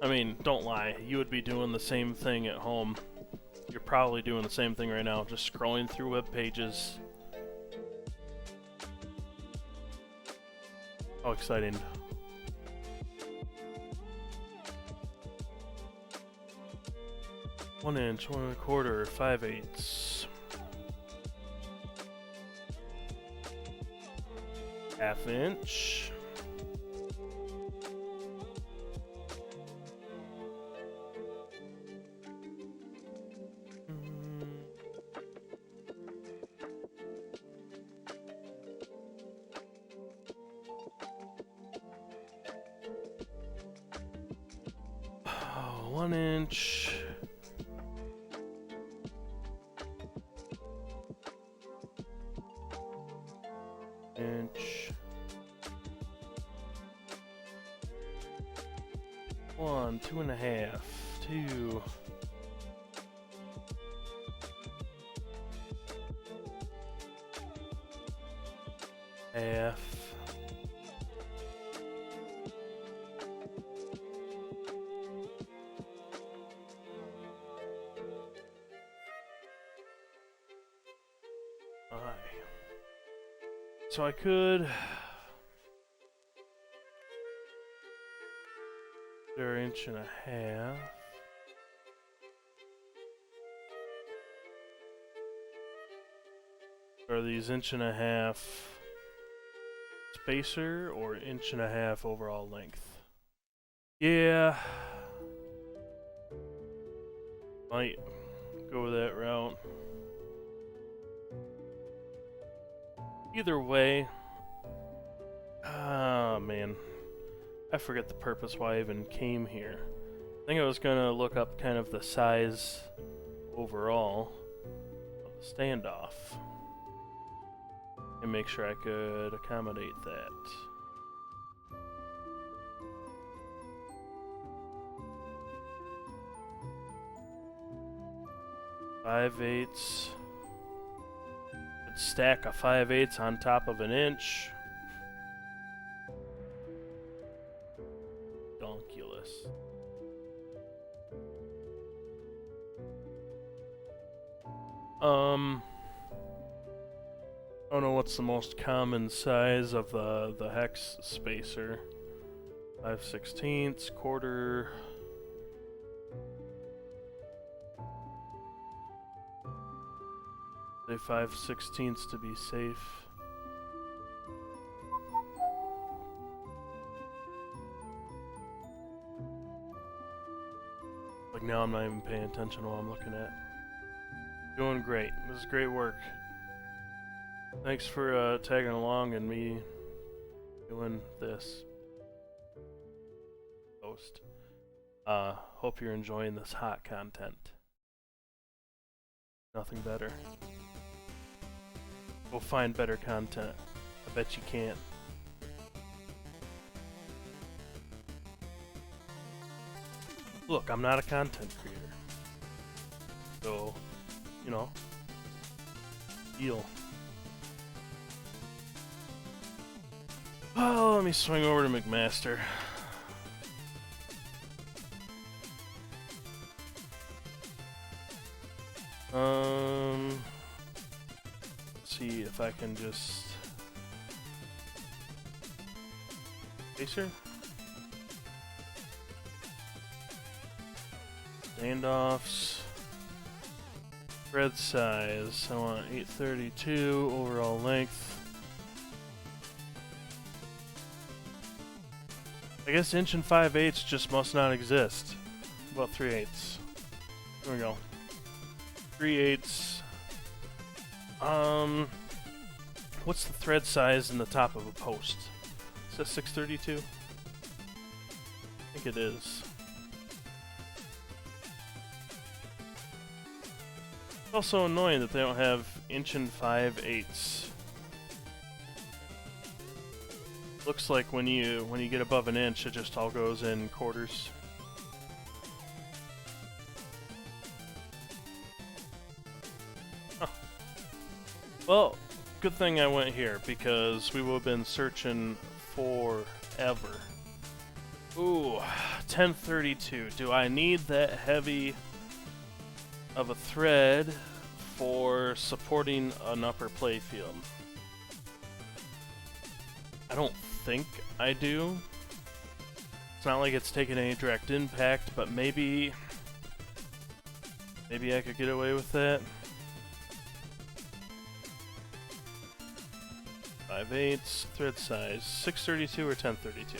I mean, don't lie. You would be doing the same thing at home. You're probably doing the same thing right now, just scrolling through web pages. How exciting. One inch, 1 1/4, 5/8. Half inch. Oh, 1 inch. Inch. 1, 2 1/2, 2. Half. Alright. So I could... They're 1.5 inches. Are these 1.5 inches spacer or 1.5 inches overall length? Yeah. Might go that route. Either way. Ah, man. I forget the purpose why I even came here. I think I was gonna look up kind of the size overall of the standoff and make sure I could accommodate that. Five-eighths. Could stack a 5/8 on top of an inch. I don't know what's the most common size of the hex spacer. 5/16, quarter. Say 5/16 to be safe. Like now I'm not even paying attention to what I'm looking at. Doing great. This is great work. Thanks for tagging along and me doing this post. Hope you're enjoying this hot content. Nothing better. Go find better content. I bet you can. Look, I'm not a content creator. So, you know, deal. Oh, let me swing over to McMaster. Let's see if I can just... Spacer? Standoffs. Thread size. I want 832 overall length. I guess 1 5/8 just must not exist. About 3/8. There we go. 3/8. What's the thread size in the top of a post? Is that 632? I think it is. It's also annoying that they don't have 1 5/8. Looks like when you get above an inch, it just all goes in quarters. Well, good thing I went here, because we would have been searching forever. Ooh, 1032. Do I need that heavy of a thread for supporting an upper playfield? I don't think I do. It's not like it's taking any direct impact, but maybe I could get away with that. 5/8 thread size, 632 or 1032.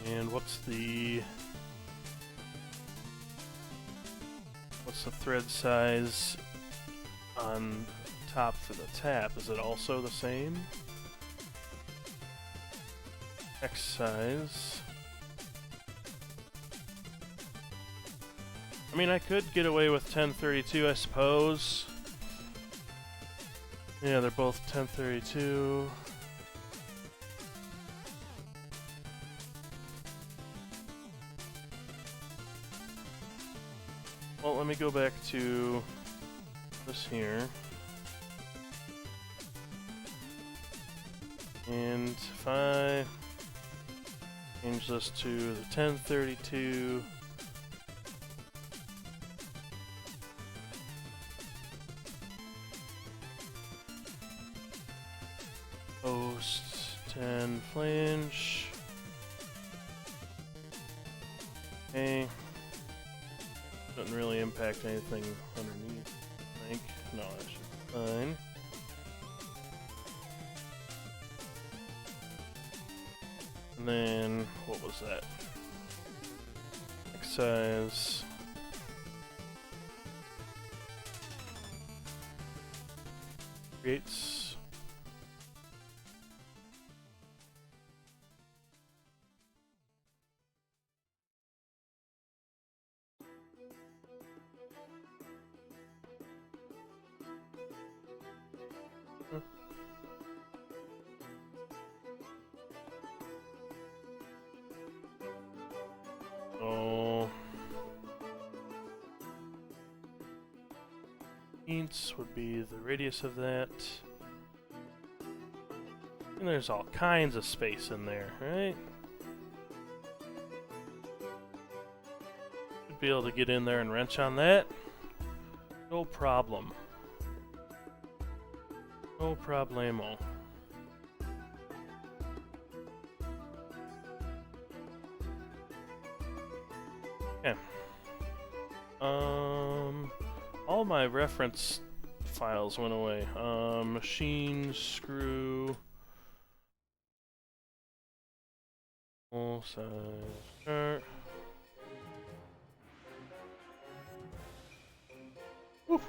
And what's the thread size on top for the tap? Is it also the same? X size. I mean, I could get away with 1032, I suppose. Yeah, they're both 1032. Well, let me go back to this here. And if I change this to the 1032, post 10 flange. Okay. Doesn't really impact anything underneath, I think. No, that should be fine. And then, what was that? X size. Creates. Oh, inch would be the radius of that. And there's all kinds of space in there, right? Should be able to get in there and wrench on that. No problem. No problemo. Okay. All my reference files went away. Machine, screw, full size chart. Woo.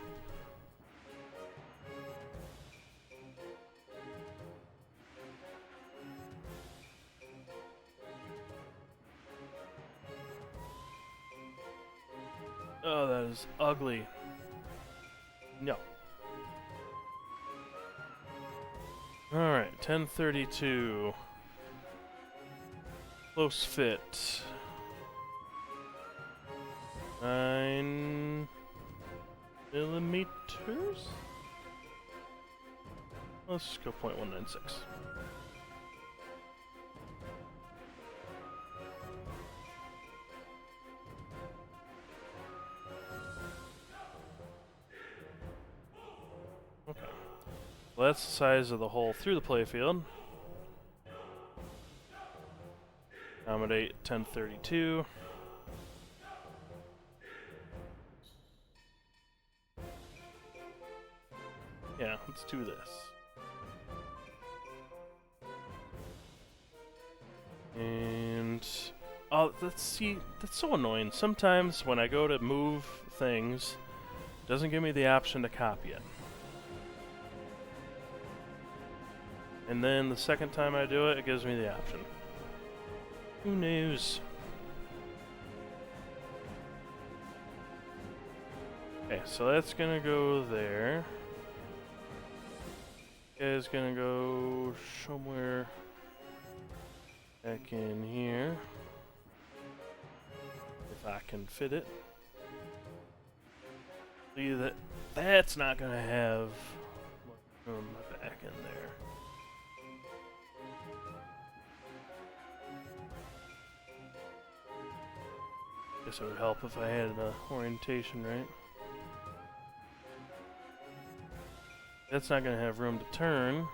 Oh, that is ugly. No. Alright, 1032. Close fit. 9 millimeters? Let's just go 0.196. Okay. Well, that's the size of the hole through the playfield. Accommodate 1032. Yeah, let's do this. And oh, that's so annoying. Sometimes when I go to move things, it doesn't give me the option to copy it. And then the second time I do it, it gives me the option. Who knows? Okay, so that's gonna go there. Is gonna go somewhere back in here. If I can fit it. See that's not gonna have room back in there. Guess it would help if I had an orientation, right? That's not gonna have room to turn.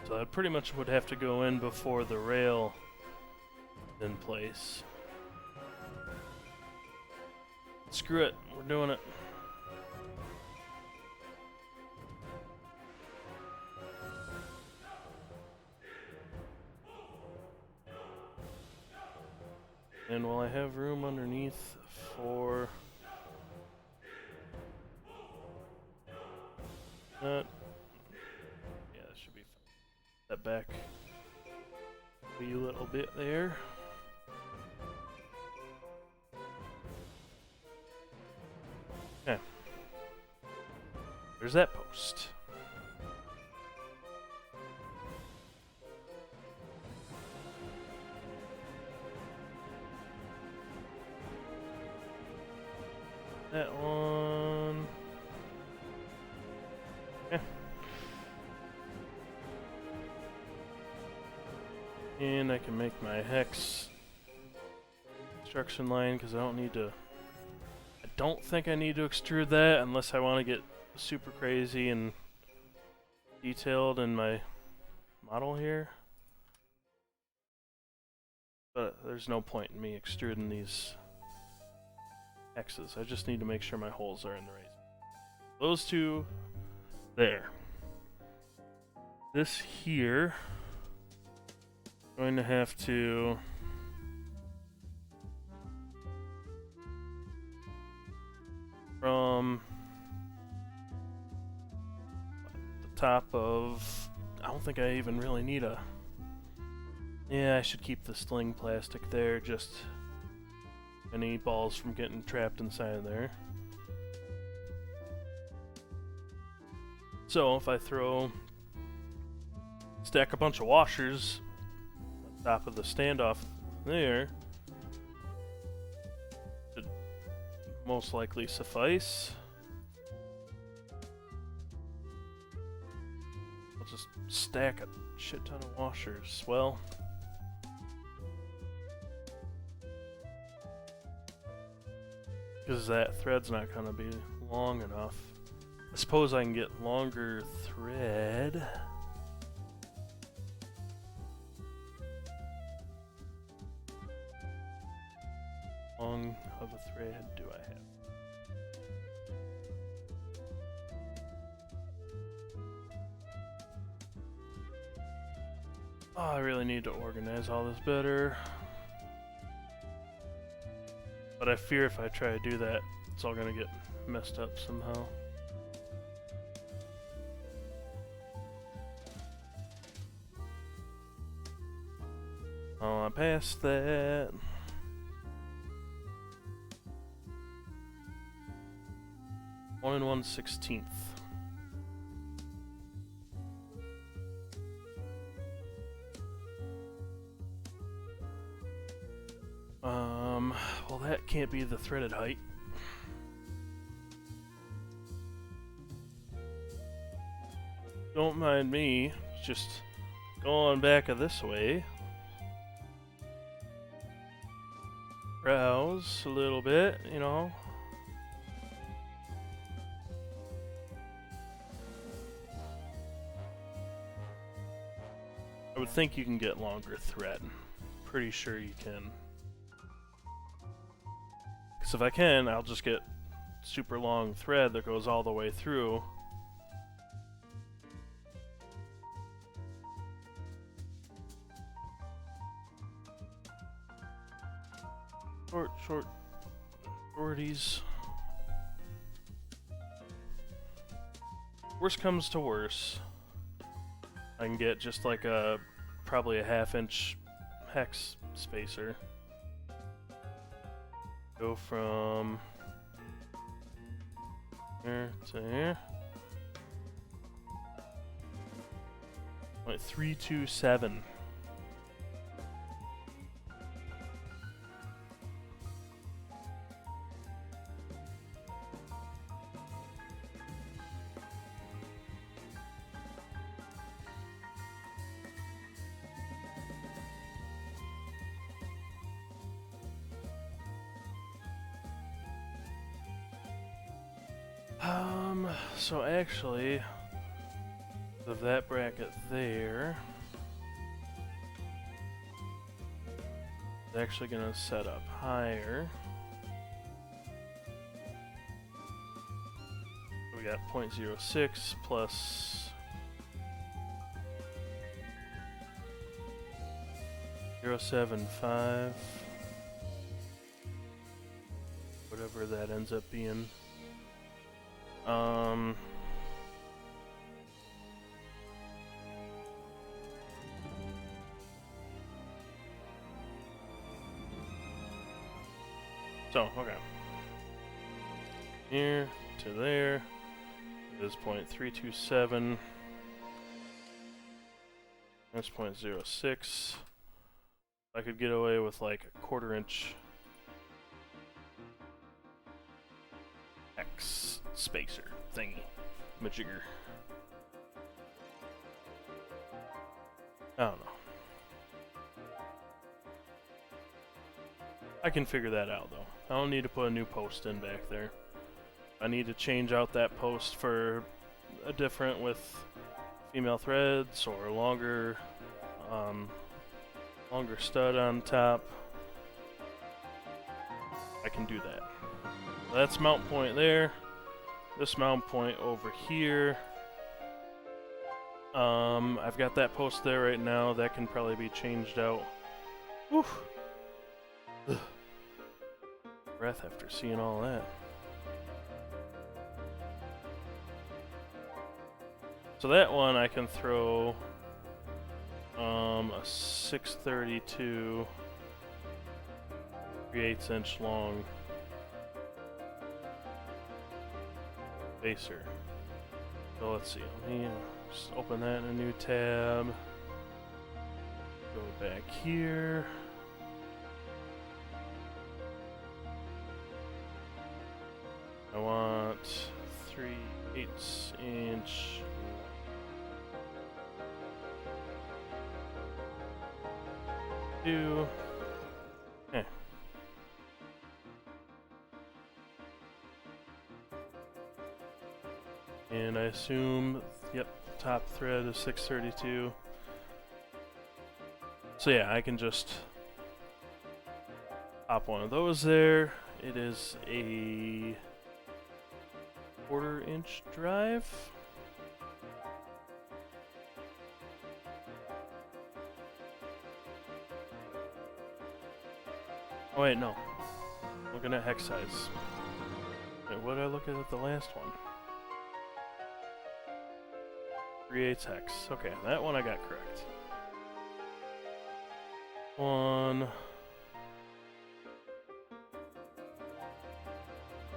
So I pretty much would have to go in before the rail is in place. Screw it, we're doing it. And will I have room underneath for that? Yeah, that should be fine. That back a wee little bit there. Okay. There's that post. That one. Yeah. And I can make my hex construction line because I don't need to. I don't think I need to extrude that unless I want to get super crazy and detailed in my model here. But there's no point in me extruding these X's. I just need to make sure my holes are in the right. Those two there. This here, I'm going to have to from the top of, I don't think I even really need a, yeah, I should keep the sling plastic there, just any balls from getting trapped inside there. So if I stack a bunch of washers on top of the standoff there, should most likely suffice. I'll just stack a shit ton of washers. Well, because that thread's not going to be long enough. I suppose I can get longer thread. How long of a thread do I have? Oh, I really need to organize all this better. But I fear if I try to do that, it's all gonna get messed up somehow. Oh, I passed that. One and 1/16. Well, that can't be the threaded height. Don't mind me, just going back of this way. Browse a little bit, you know. I would think you can get longer thread. Pretty sure you can. Because if I can, I'll just get super long thread that goes all the way through. Shorties. Worst comes to worst, I can get just like probably a 1/2 inch hex spacer. Go from here to here. Like 327. So actually, of that bracket there, it's actually gonna set up higher. We got 0.06 plus 0.75, whatever that ends up being. So, okay. Here to there is 0.327. That's 0.06. I could get away with like a 1/4 inch X spacer thingy. Majigger. I don't know. I can figure that out though. I don't need to put a new post in back there. I need to change out that post for a different with female threads or longer stud on top. I can do that. That's mount point there. This mount point over here. I've got that post there right now. That can probably be changed out. Whew. Ugh. Breath after seeing all that. So that one I can throw a 632 3/8 inch long spacer. So let's see, let me just open that in a new tab. Go back here. I want 3/8 inch do. Okay. And I assume, yep, top thread is 632. So yeah, I can just pop one of those there. It is a 1/4 inch drive. Oh wait, no. Looking at hex size. Wait, what did I look at the last one? 3/8 hex. Okay, that one I got correct. One.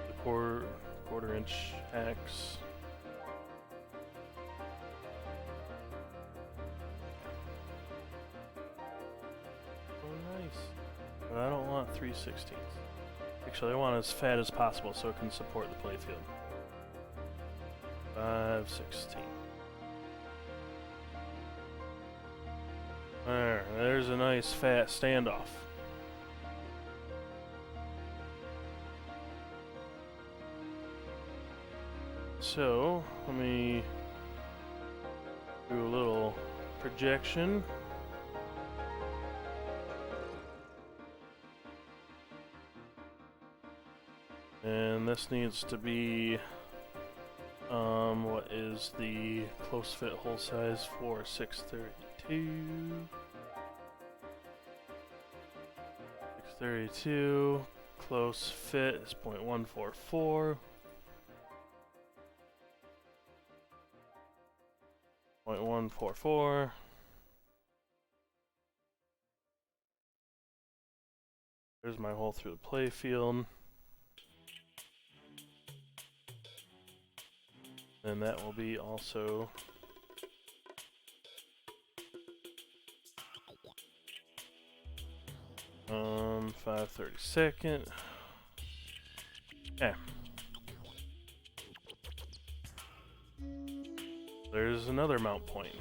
The 1/4 inch hex. Oh, nice. But I don't want 3/16. Actually, I want as fat as possible so it can support the playfield. 5/16. There's a nice fat standoff. So, let me do a little projection. And this needs to be, what is the close fit hole size for 632? 632, close fit is 0.144. 0.144. There's my hole through the playfield. And that will be also 5/32. Okay. There's another mount point.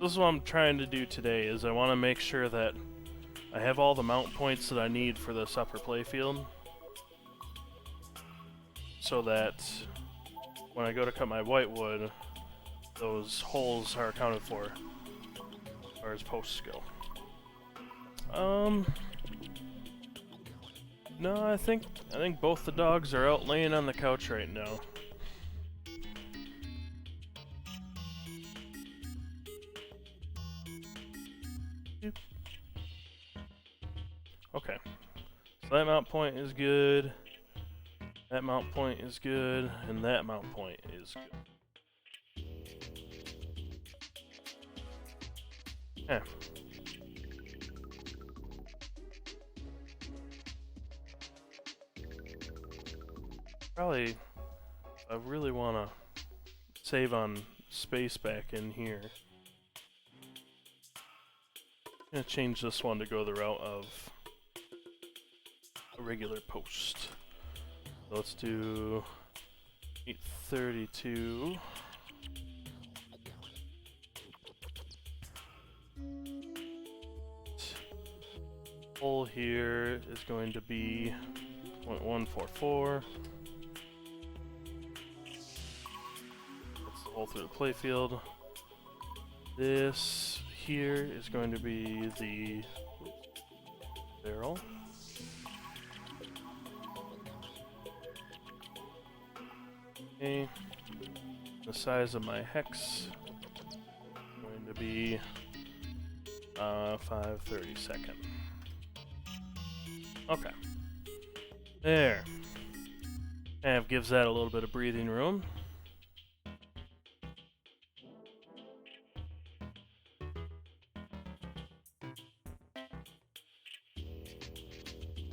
This is what I'm trying to do today, is I want to make sure that I have all the mount points that I need for this upper playfield. so that when I go to cut my white wood, those holes are accounted for as far as posts go. No, I think both the dogs are out laying on the couch right now. Okay. So that mount point is good. That mount point is good, and that mount point is good. Yeah. Probably, I really want to save on space back in here. I'm going to change this one to go the route of a regular post. So let's do 832. Hole here is going to be 0.144. That's the hole through the playfield. This here is going to be the barrel. Okay. The size of my hex is going to be 5/32. Okay. There. And it gives that a little bit of breathing room.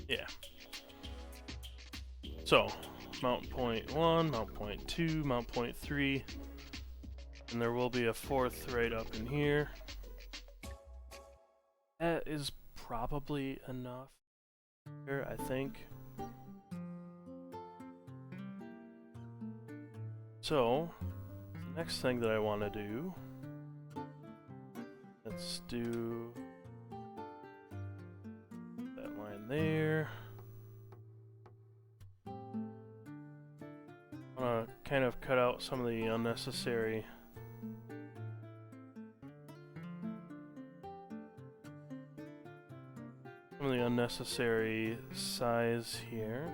Yeah. So, mount point 1, mount point 2, mount point 3, and there will be a fourth right up in here. That is probably enough here, I think. So, the next thing that I want to do, let's do that line there. I want to kind of cut out some of the unnecessary size here.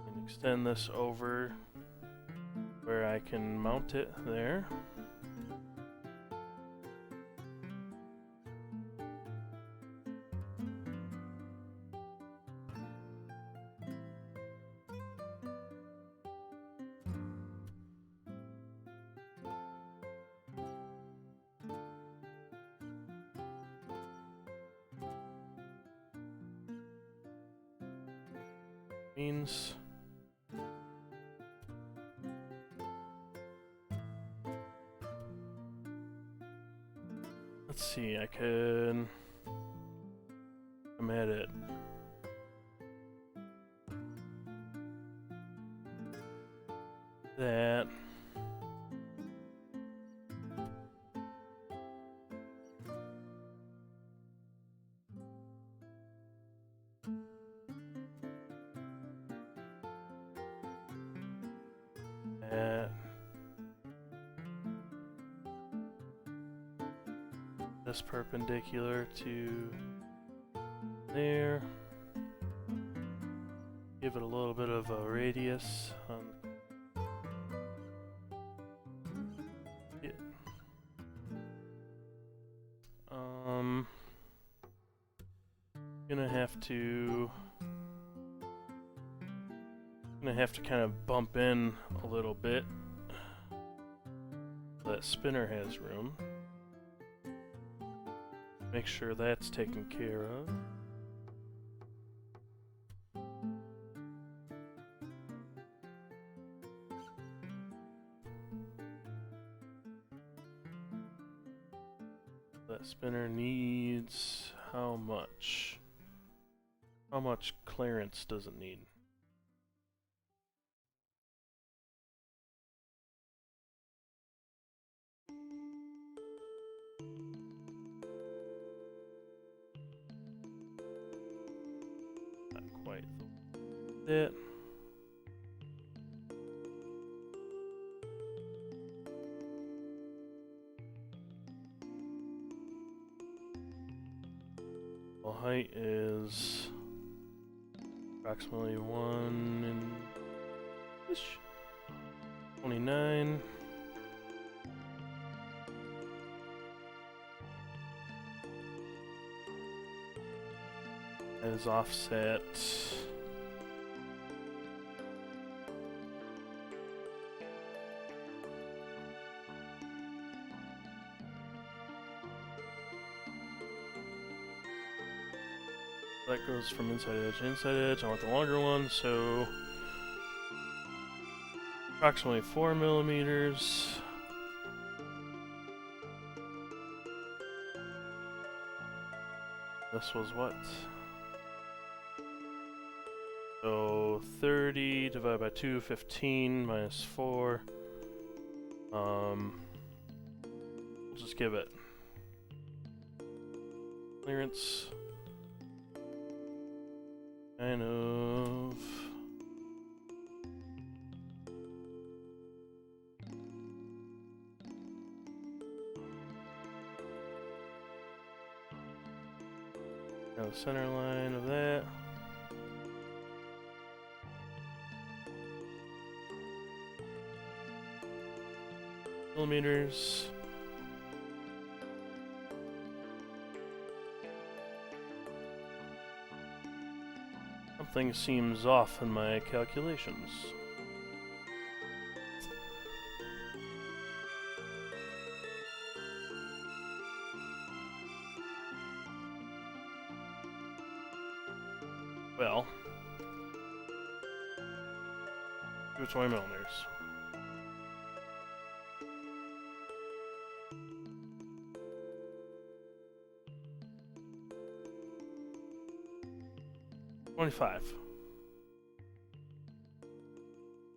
And extend this over where I can mount it there. Means let's see, I could come at it that this perpendicular to there. Give it a little bit of a radius on it. Gonna have to kind of bump in a little bit so that spinner has room. Make sure that's taken care of. That spinner needs how much? How much clearance does it need? It. Well, height is approximately 29. That is offset. That goes from inside edge to inside edge. I want the longer one, so approximately 4 millimeters. This was what? So 30 divided by 2, 15 minus 4. We'll just give it clearance. Kind of. Now the center line of that. Millimeters. Something seems off in my calculations. Well, do 20 millimeters.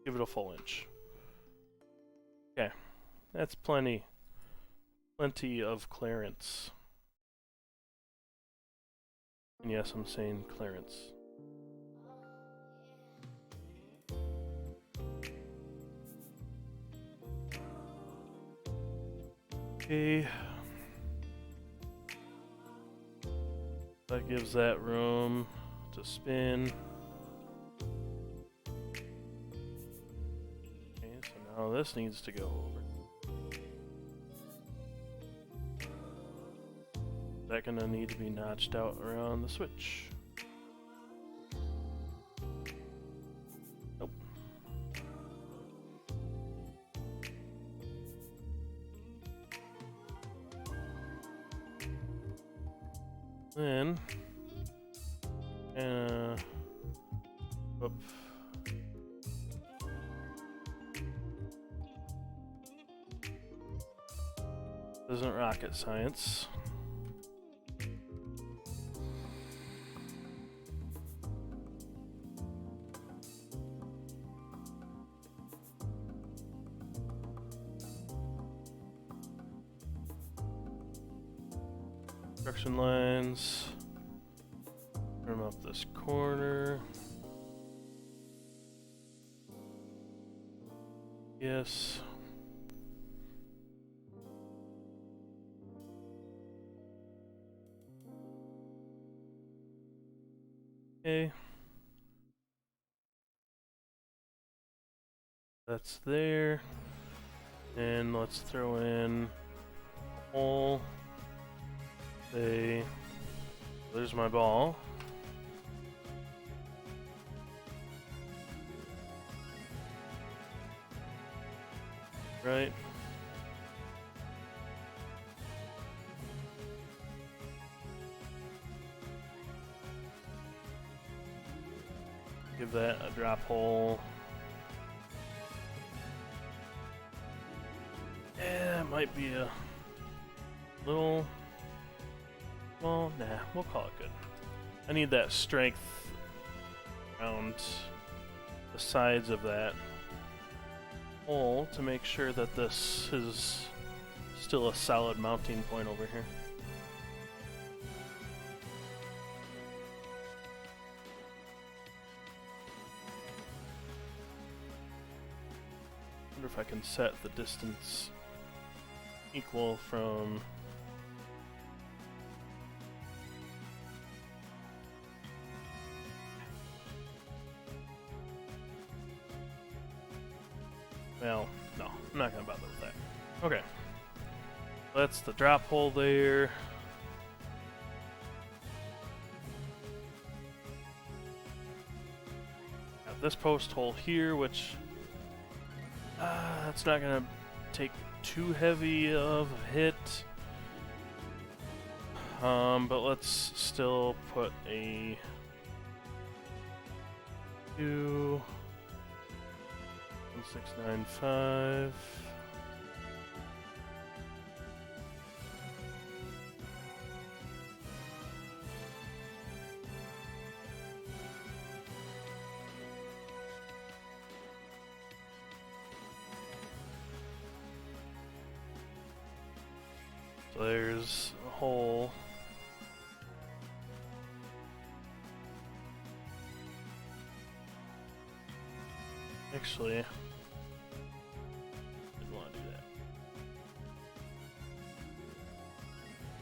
Give it a full inch. Okay, that's plenty of clearance. And yes, I'm saying clearance. Okay. That gives that room to spin. Okay, so now this needs to go over. That's gonna need to be notched out around the switch. Nope. Then whoop. Isn't rocket science. Construction lines. Trim up this corner. Yes. Okay. That's there. And let's throw in a hole. Say, there's my ball. Right. Give that a drop hole. Yeah, it might be a little. Well, nah, we'll call it good. I need that strength around the sides of that hole to make sure that this is still a solid mounting point over here. wonder if I can set the distance equal from... Well, no, I'm not gonna bother with that. Okay. That's the drop hole there. Got this post hole here, which... that's not gonna take too heavy of a hit. But let's still put a... 1695. So there's a hole. Actually, didn't want to do that.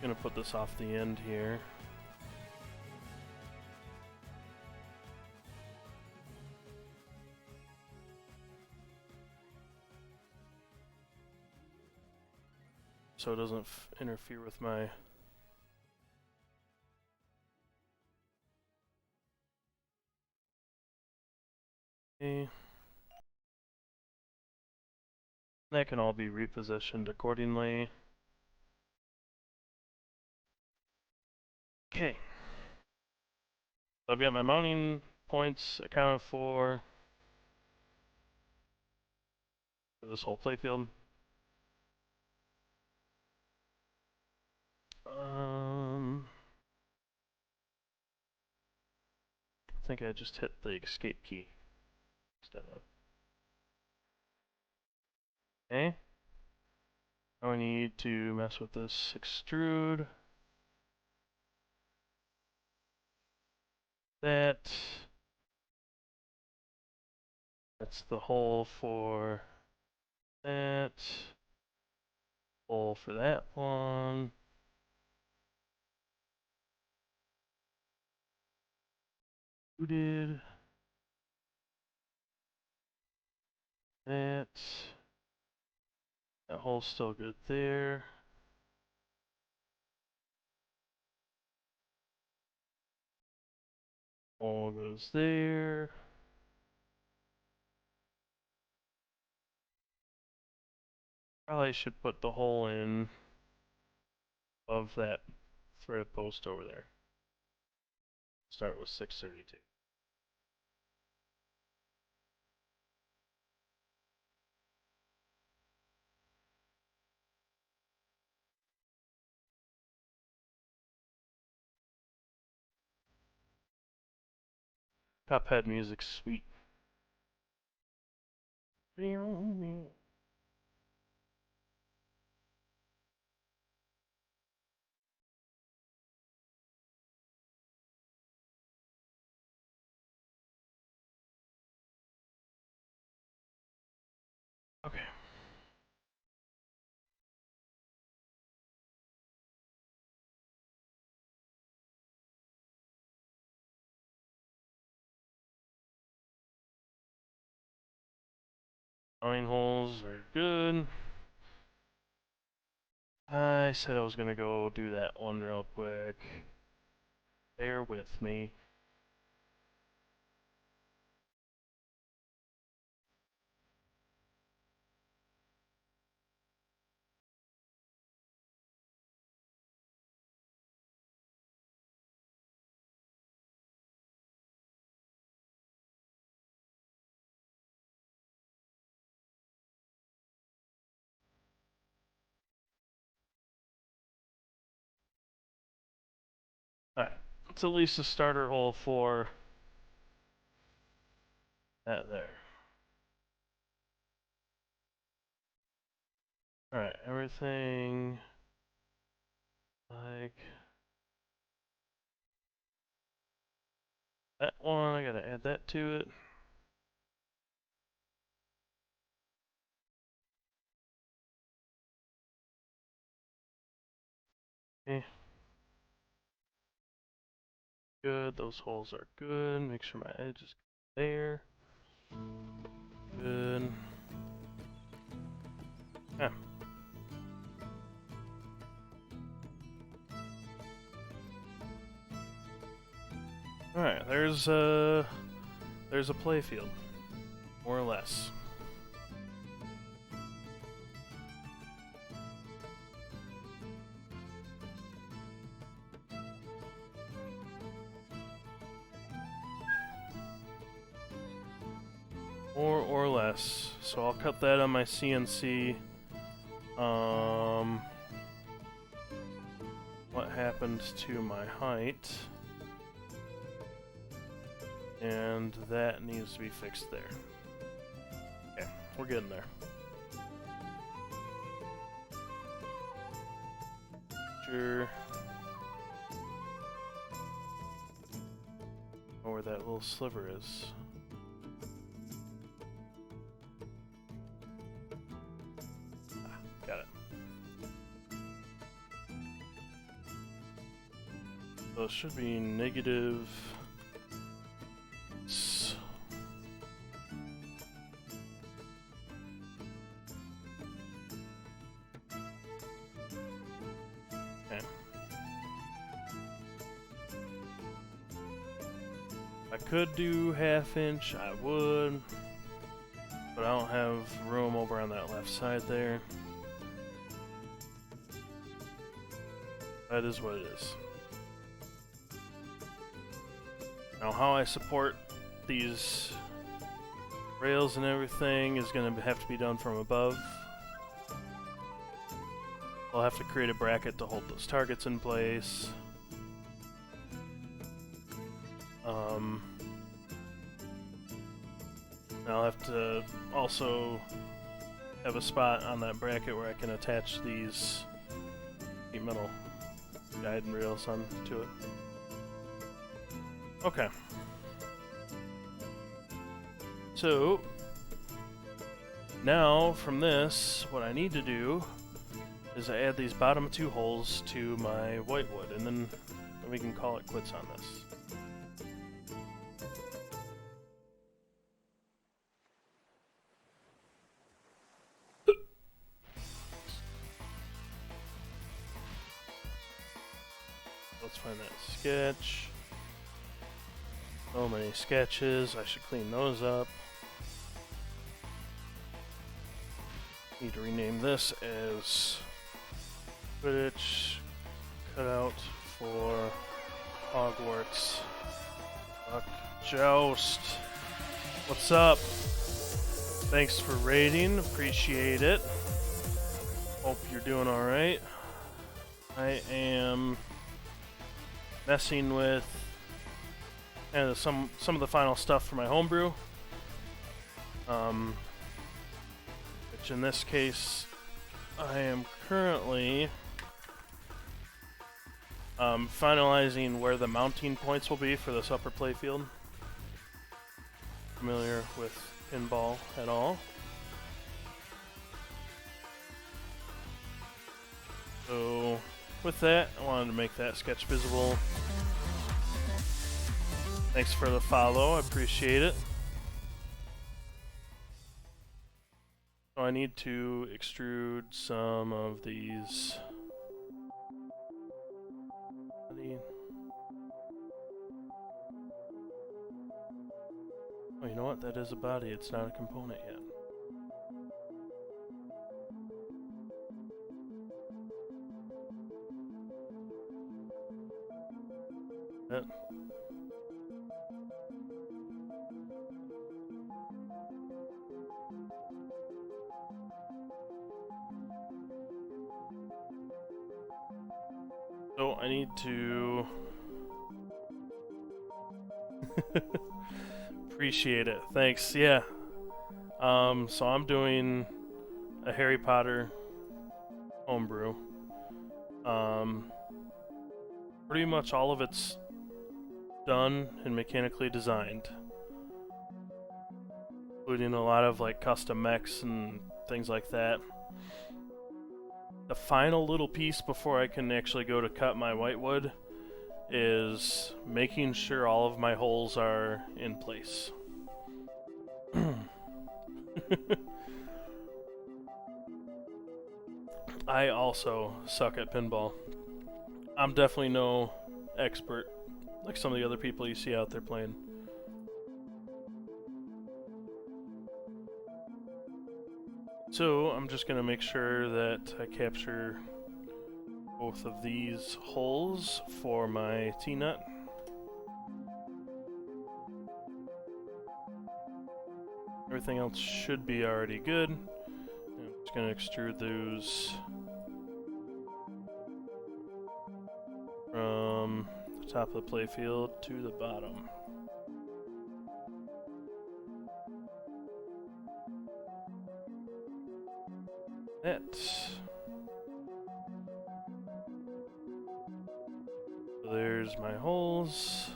Gonna put this off the end here. So it doesn't interfere with my... That can all be repositioned accordingly. Okay. So I've got my mounting points accounted for this whole playfield. I think I just hit the escape key instead of... Okay. Now we need to mess with this extrude. That's the hole for that. Hole for that one. Who did that? That hole's still good there. Hole goes there. Probably should put the hole in of that thread post over there. Start with 632. Cuphead music's sweet. Okay. Nine holes are good. I said I was gonna go do that one real quick. Bear with me. Alright, it's at least a starter hole for that there. Alright, everything like that one, I gotta add that to it. Okay. Good, those holes are good. Make sure my edge is there. Good. Yeah. Alright, there's a playfield. More or less. More or less. So I'll cut that on my CNC. What happened to my height? And that needs to be fixed there. Okay, we're getting there. Sure. Oh, where that little sliver is. Got it. So it should be negative. Okay. I could do ½ inch, I would, but I don't have room over on that left side there. That is what it is. Now how I support these rails and everything is going to have to be done from above. I'll have to create a bracket to hold those targets in place. I'll have to also have a spot on that bracket where I can attach these sheet metal guide and rails onto it. Okay. So now from this, what I need to do is I add these bottom two holes to my whitewood, and then we can call it quits on this. Let's find that sketch. So many sketches, I should clean those up. Need to rename this as Quidditch cutout for Hogwarts. Fuck Joust. What's up? Thanks for raiding, appreciate it. Hope you're doing alright. I am messing with some of the final stuff for my homebrew. Which in this case, I am currently finalizing where the mounting points will be for this upper playfield. Familiar with Pinball at all? So with that, I wanted to make that sketch visible. Thanks for the follow, I appreciate it. So I need to extrude some of these. Oh, you know what? That is a body, it's not a component yet. That. So I need to appreciate it. Thanks. Yeah. So I'm doing a Harry Potter homebrew. Pretty much all of it's done and mechanically designed, including a lot of like custom mechs and things like that. the final little piece before I can actually go to cut my whitewood is making sure all of my holes are in place. I also suck at pinball. I'm definitely no expert like some of the other people you see out there playing. So I'm just going to make sure that I capture both of these holes for my T-nut. Everything else should be already good. I'm just going to extrude those from the top of the playfield to the bottom. That. So there's my holes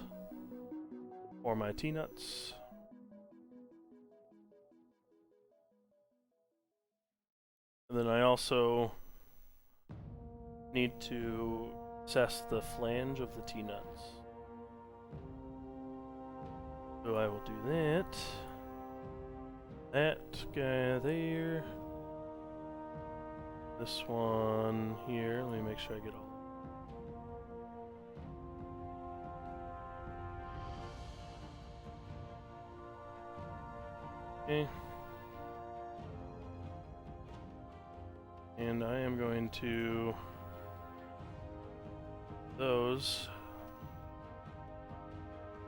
for my T-nuts. And then I also need to assess the flange of the T-nuts. So I will do that. That guy there. This one here. Let me make sure I get all. Okay. And I am going to those.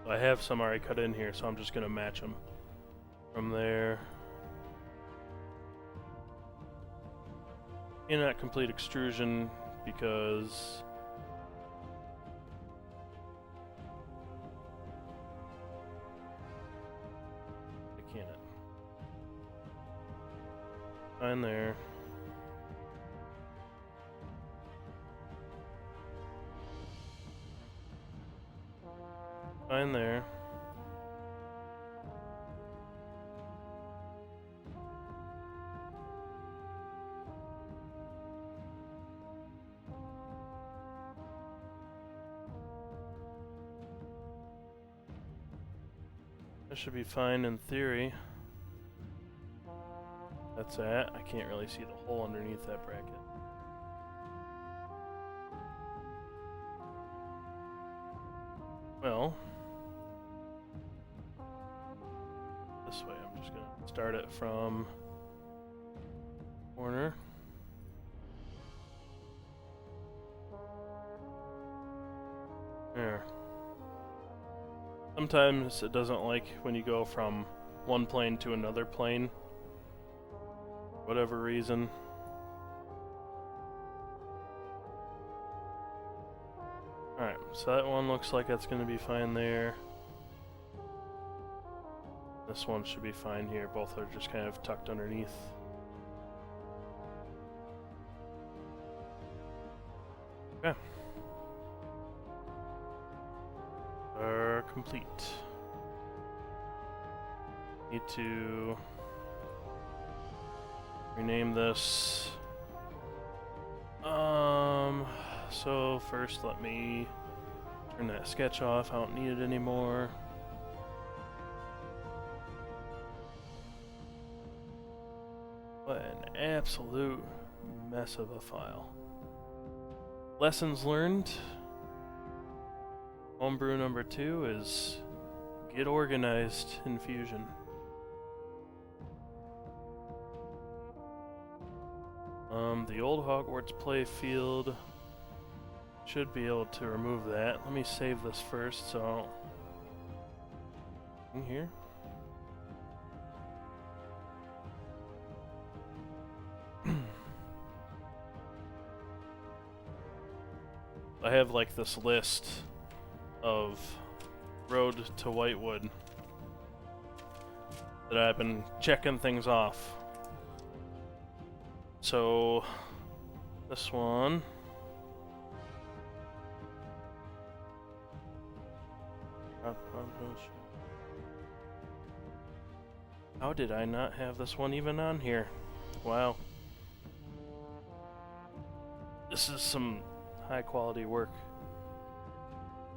I have some already cut in here, so I'm just going to match them from there. Cannot complete extrusion because I can't. Fine there. Fine there. That should be fine in theory. That's that. I can't really see the hole underneath that bracket. Well, this way. I'm just going to start it from corner. There. Sometimes it doesn't like when you go from one plane to another plane. Whatever reason. Alright, so that one looks like that's going to be fine there. This one should be fine here. Both are just kind of tucked underneath. Okay. Are complete. Need to rename this. So first let me turn that sketch off. I don't need it anymore. What an absolute mess of a file. Lessons learned. Homebrew number 2 is get organized in Fusion. The old Hogwarts Playfield should be able to remove that. Let me save this first, so in here. I have like this list of road to Whitewood that I've been checking things off. So this one. How did I not have this one even on here? Wow. This is some high quality work.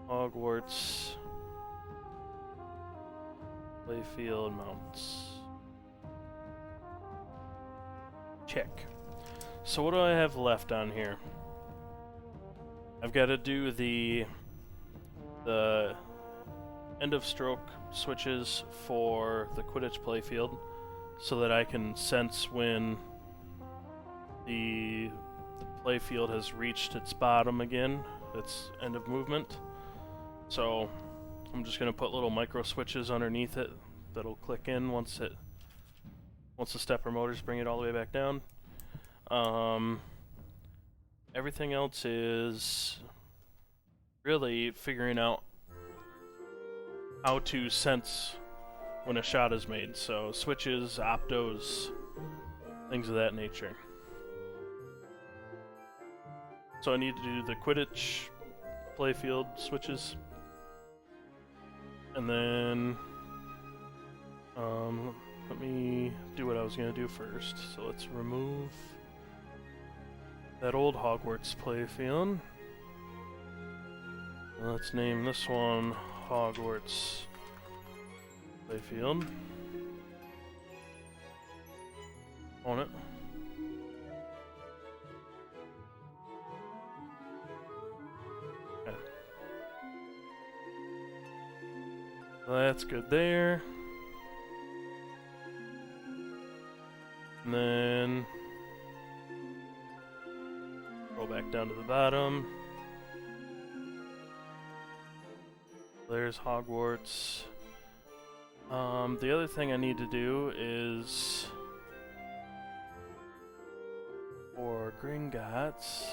Hogwarts. Playfield mounts. Check. So what do I have left on here? I've got to do the end of stroke switches for the Quidditch playfield so that I can sense when the playfield has reached its bottom again, its end of movement. So I'm just going to put little micro switches underneath it that'll click in once the stepper motors bring it all the way back down. Everything else is really figuring out how to sense when a shot is made. So switches, optos, things of that nature. So I need to do the Quidditch playfield switches. And then let me do what I was going to do first. So let's remove that old Hogwarts playfield. Let's name this one Hogwarts playfield. On it. Okay. That's good there. And then roll back down to the bottom. There's Hogwarts. The other thing I need to do is for Gringotts.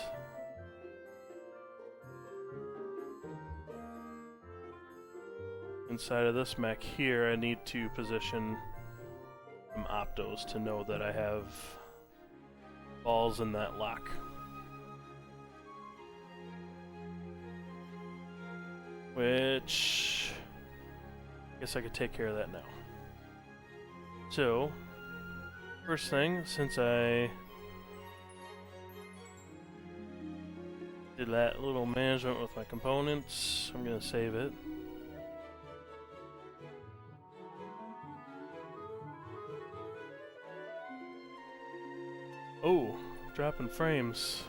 Inside of this mech here, I need to position some optos to know that I have balls in that lock. Which I guess I could take care of that now. So, first thing, since I did that little management with my components, I'm gonna save it. Oh, dropping frames.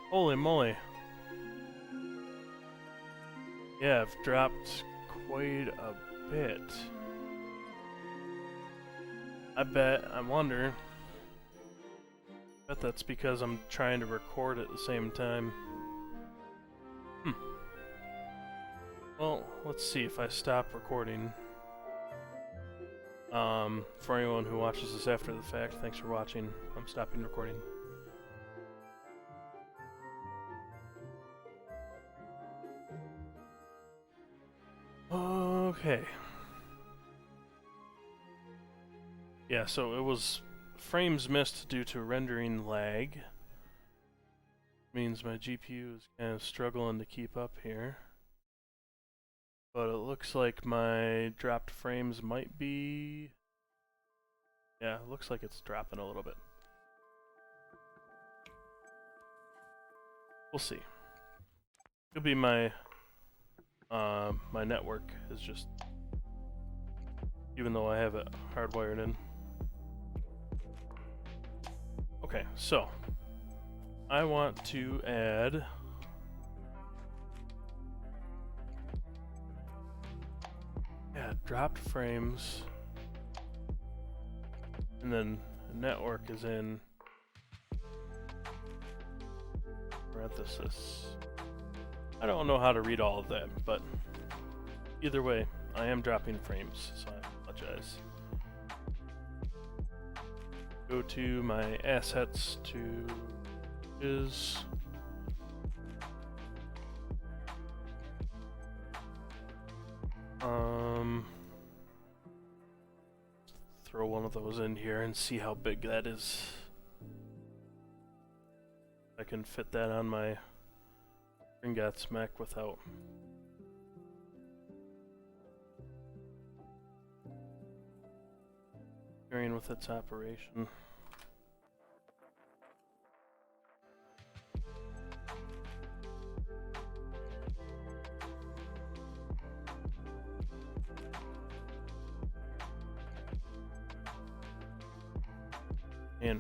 Holy moly. Yeah, I've dropped quite a bit. I wonder. Bet that's because I'm trying to record at the same time. Well, let's see if I stop recording. For anyone who watches this after the fact, thanks for watching. I'm stopping recording. Okay. Yeah, so it was frames missed due to rendering lag. Means my GPU is kind of struggling to keep up here. But it looks like my dropped frames might be... Yeah, it looks like it's dropping a little bit. We'll see. Could be my my network is just, even though I have it hardwired in. Okay, so I want to add dropped frames, and then network is in parenthesis. I don't know how to read all of that, but either way, I am dropping frames, so I apologize. Go to my assets to is throw one of those in here and see how big that is. I can fit that on my Gringotts mech without interfering with its operation. Man,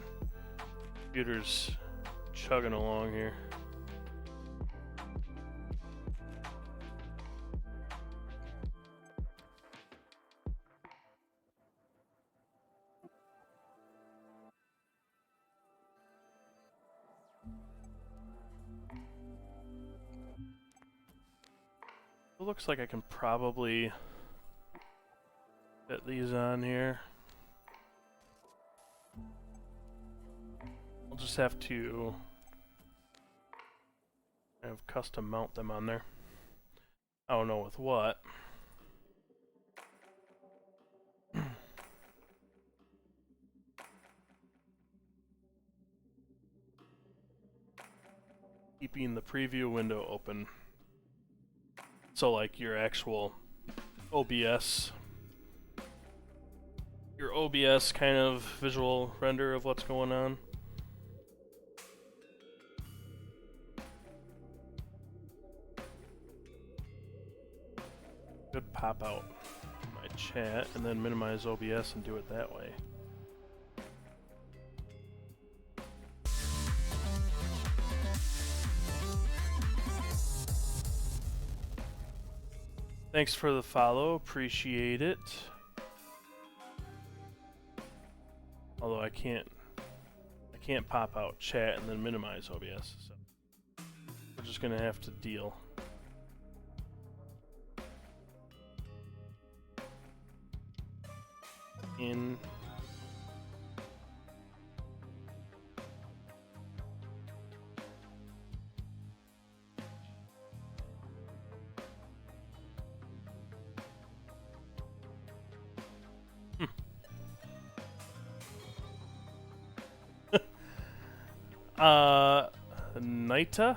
computer's chugging along here. It looks like I can probably fit these on here. I'll just have to custom mount them on there. I don't know with what. Keeping the preview window open. So like your actual OBS, your OBS kind of visual render of what's going on. Could pop out my chat and then minimize OBS and do it that way. Thanks for the follow, appreciate it. Although I can't pop out chat and then minimize OBS, so we're just gonna have to deal. In Naita?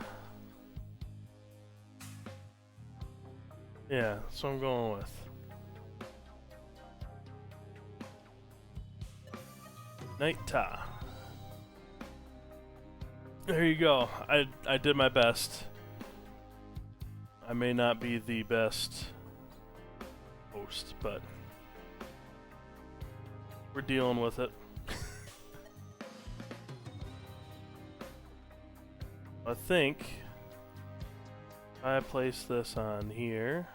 Yeah, that's what I'm going with. Naita. There you go. I did my best. I may not be the best host, but we're dealing with it. I think if I place this on here,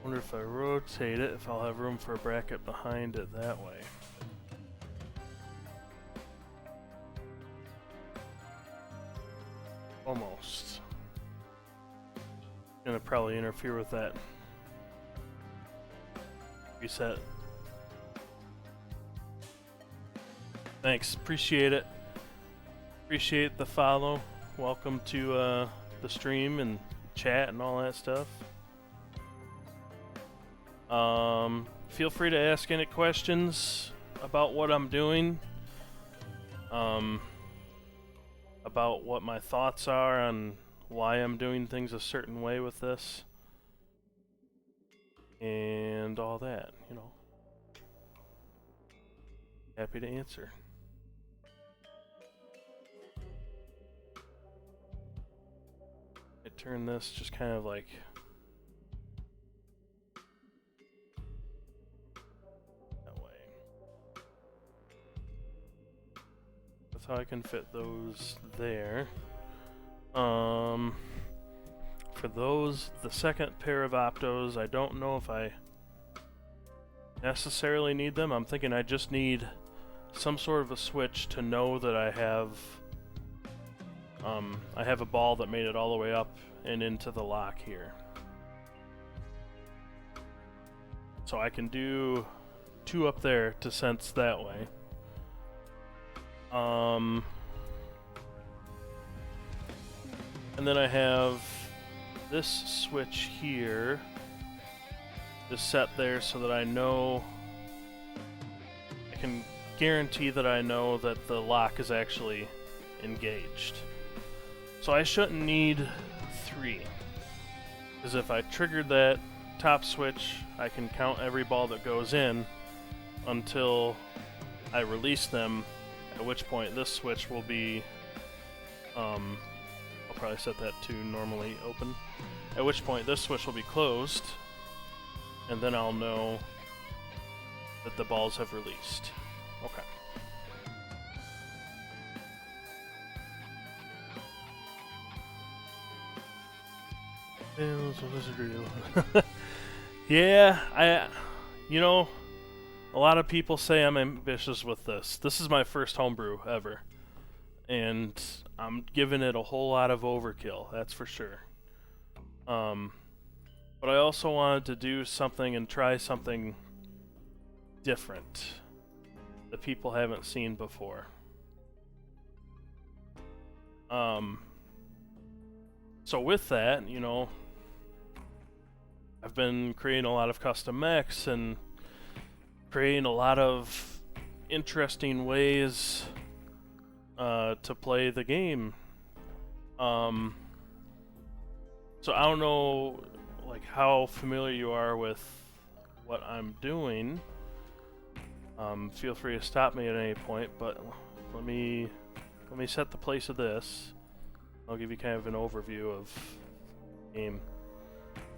wonder if I rotate it, if I'll have room for a bracket behind it that way. Almost. Gonna probably interfere with that reset. Thanks, appreciate it. Appreciate the follow. Welcome to the stream and chat and all that stuff. Feel free to ask any questions about what I'm doing. About what my thoughts are on why I'm doing things a certain way with this. And all that, you know. Happy to answer. I turn this just kind of like that way. That's how I can fit those there. For those, the second pair of optos, I don't know if I necessarily need them. I'm thinking I just need some sort of a switch to know that I have a ball that made it all the way up and into the lock here. So I can do 2 up there to sense that way. And then I have this switch here is set there so that I know, I can guarantee that I know that the lock is actually engaged. So I shouldn't need 3, because if I triggered that top switch, I can count every ball that goes in until I release them, at which point this switch will be, I'll probably set that to normally open, at which point this switch will be closed, and then I'll know that the balls have released. Okay. Yeah, you know, a lot of people say I'm ambitious with this. This is my first homebrew ever, and I'm giving it a whole lot of overkill, that's for sure. But I also wanted to do something and try something different that people haven't seen before. So with that, you know, I've been creating a lot of custom mechs and creating a lot of interesting ways to play the game. So I don't know, like, how familiar you are with what I'm doing. Feel free to stop me at any point, but let me set the place of this. I'll give you kind of an overview of the game,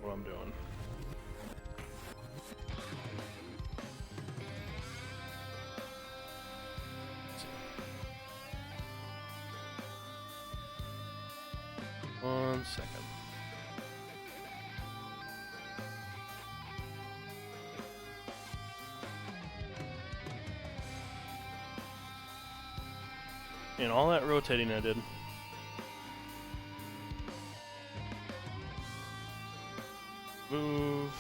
what I'm doing. One second. And all that rotating I did. Move.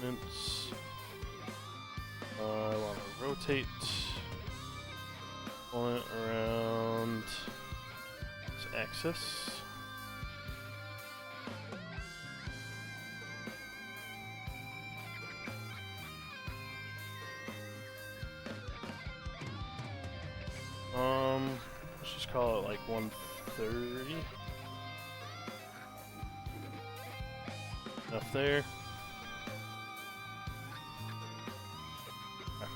Mince. I want to rotate. Pull it around this axis. Let's just call it like 130. Enough there. Okay.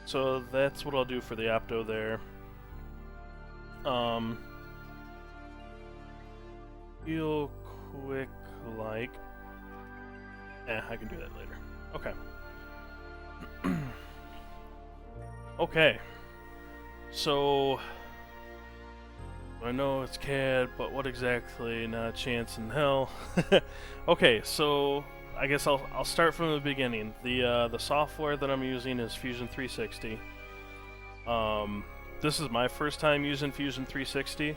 So that's what I'll do for the opto there. Real quick, like, I can do that later. Okay. Okay. So I know it's CAD, but what exactly? Not a chance in hell. Okay, so I guess I'll start from the beginning. The software that I'm using is Fusion 360. This is my first time using Fusion 360.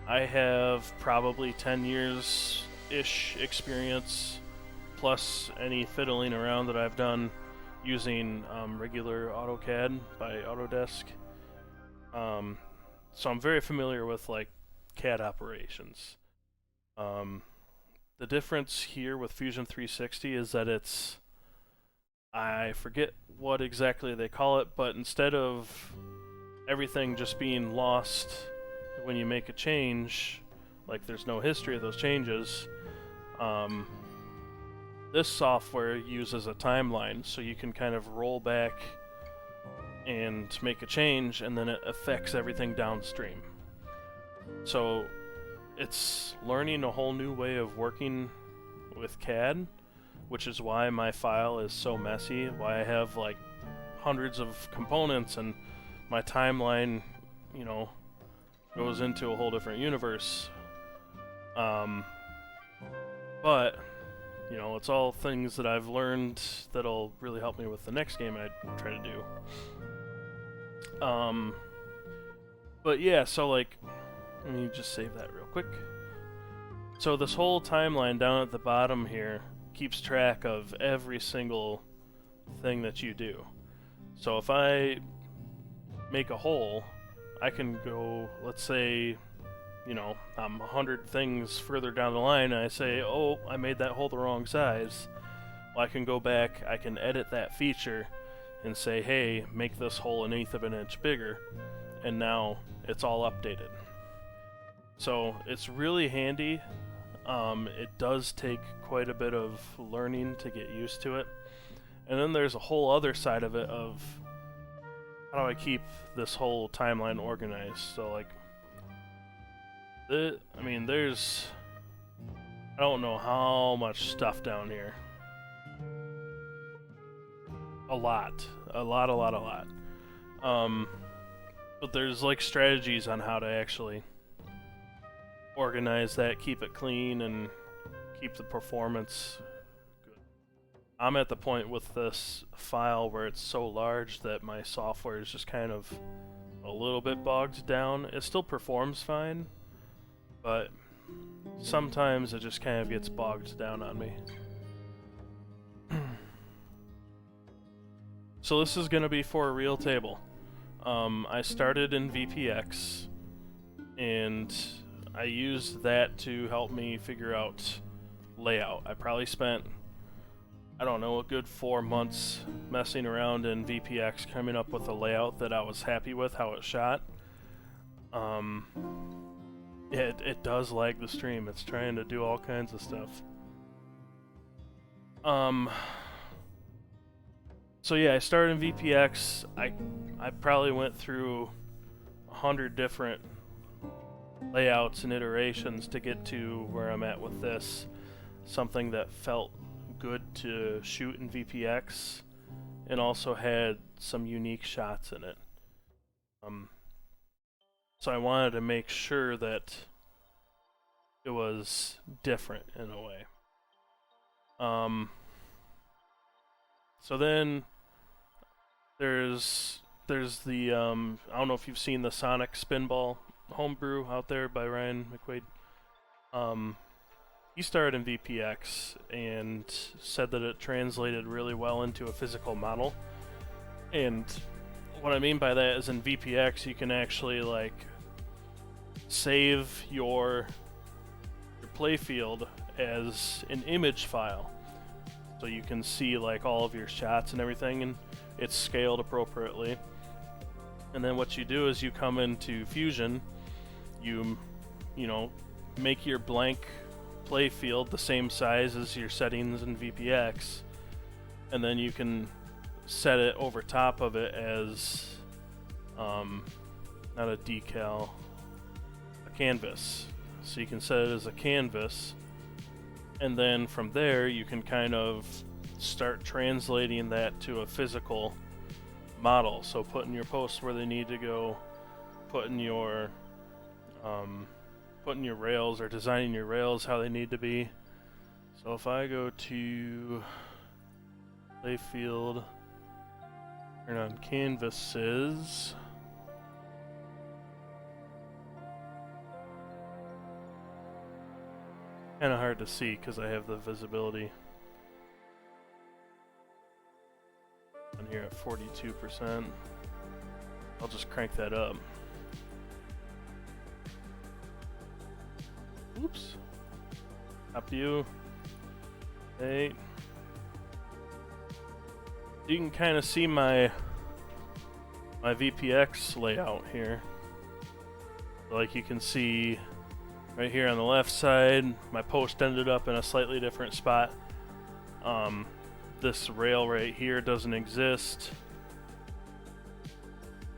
I have probably 10 years-ish experience, plus any fiddling around that I've done using regular AutoCAD by Autodesk. So I'm very familiar with like CAD operations. The difference here with Fusion 360 is that it's, I forget what exactly they call it, but instead of everything just being lost when you make a change, like there's no history of those changes, this software uses a timeline, so you can kind of roll back and make a change, and then it affects everything downstream. So it's learning a whole new way of working with CAD, which is why my file is so messy, why I have like hundreds of components, and my timeline, you know, goes into a whole different universe. But you know, it's all things that I've learned that'll really help me with the next game I try to do. But yeah, so like, let me just save that real quick. So this whole timeline down at the bottom here keeps track of every single thing that you do. So if I make a hole, I can go, let's say, you know, I'm 100 things further down the line, and I say, oh, I made that hole the wrong size. Well, I can go back, I can edit that feature, and say, hey, make this hole 1/8 of an inch bigger, and now it's all updated. So it's really handy. It does take quite a bit of learning to get used to it. And then there's a whole other side of it of how do I keep this whole timeline organized. So like, I mean, there's I don't know how much stuff down here. A lot. A lot. But there's like strategies on how to actually organize that, keep it clean, and keep the performance good. I'm at the point with this file where it's so large that my software is just kind of a little bit bogged down. It still performs fine, but sometimes it just kind of gets bogged down on me. So this is going to be for a real table. I started in VPX, and I used that to help me figure out layout. I probably spent, I don't know, a good 4 months messing around in VPX, coming up with a layout that I was happy with, how it shot. It does lag the stream. It's trying to do all kinds of stuff. So yeah, I started in VPX. I probably went through 100 different layouts and iterations to get to where I'm at with this. Something that felt good to shoot in VPX and also had some unique shots in it. So I wanted to make sure that it was different in a way. So then there's the I don't know if you've seen the Sonic Spinball Homebrew out there by Ryan McQuaid. He started in VPX and said that it translated really well into a physical model. And what I mean by that is in VPX you can actually like save your Playfield as an image file, so you can see like all of your shots and everything, and it's scaled appropriately. And then what you do is you come into Fusion, you know, make your blank Playfield the same size as your settings in VPX, and then you can set it over top of it as not a decal, a canvas. So you can set it as a canvas, and then from there you can kind of start translating that to a physical model. So putting your posts where they need to go, putting your rails, or designing your rails how they need to be. So if I go to Playfield, turn on canvases, kind of hard to see because I have the visibility on here at 42%. I'll just crank that up. Oops. Top view. 8. You can kind of see my VPX layout here. Like you can see right here on the left side, my post ended up in a slightly different spot. This rail right here doesn't exist.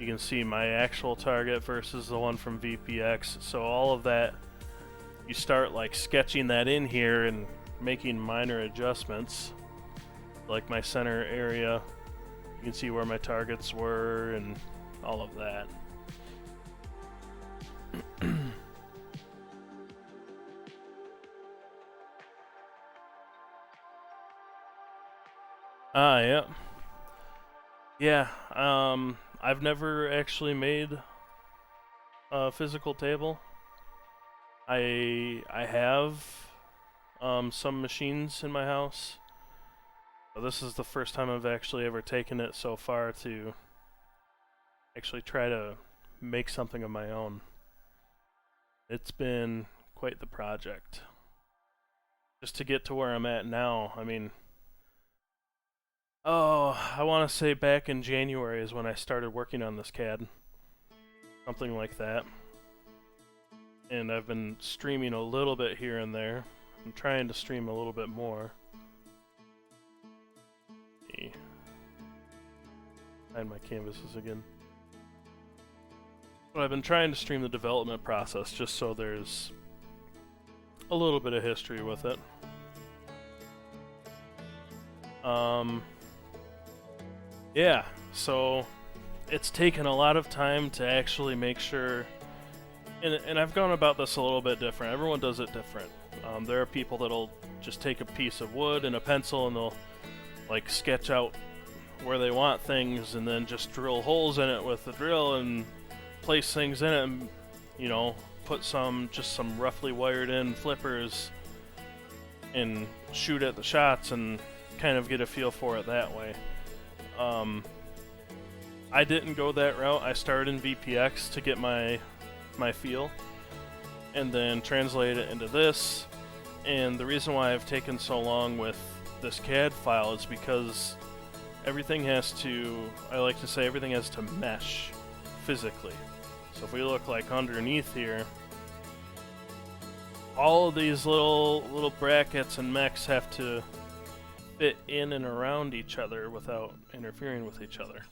You can see my actual target versus the one from VPX. So all of that, you start like sketching that in here and making minor adjustments. Like my center area, you can see where my targets were and all of that. Yeah. Yeah, I've never actually made a physical table. I have some machines in my house. But this is the first time I've actually ever taken it so far to actually try to make something of my own. It's been quite the project. Just to get to where I'm at now, I mean, I want to say back in January is when I started working on this CAD. Something like that. And I've been streaming a little bit here and there. I'm trying to stream a little bit more. Hide my canvases again. But I've been trying to stream the development process just so there's a little bit of history with it. Yeah, so it's taken a lot of time to actually make sure, and I've gone about this a little bit different. Everyone does it different. There are people that'll just take a piece of wood and a pencil and they'll like sketch out where they want things and then just drill holes in it with the drill and place things in it and, you know, put some roughly wired in flippers and shoot at the shots and kind of get a feel for it that way. I didn't go that route. I started in VPX to get my feel and then translate it into this. And the reason why I've taken so long with this CAD file is because everything has to, I like to say, everything has to mesh physically. So if we look like underneath here, all of these little brackets and mechs have to fit in and around each other without interfering with each other.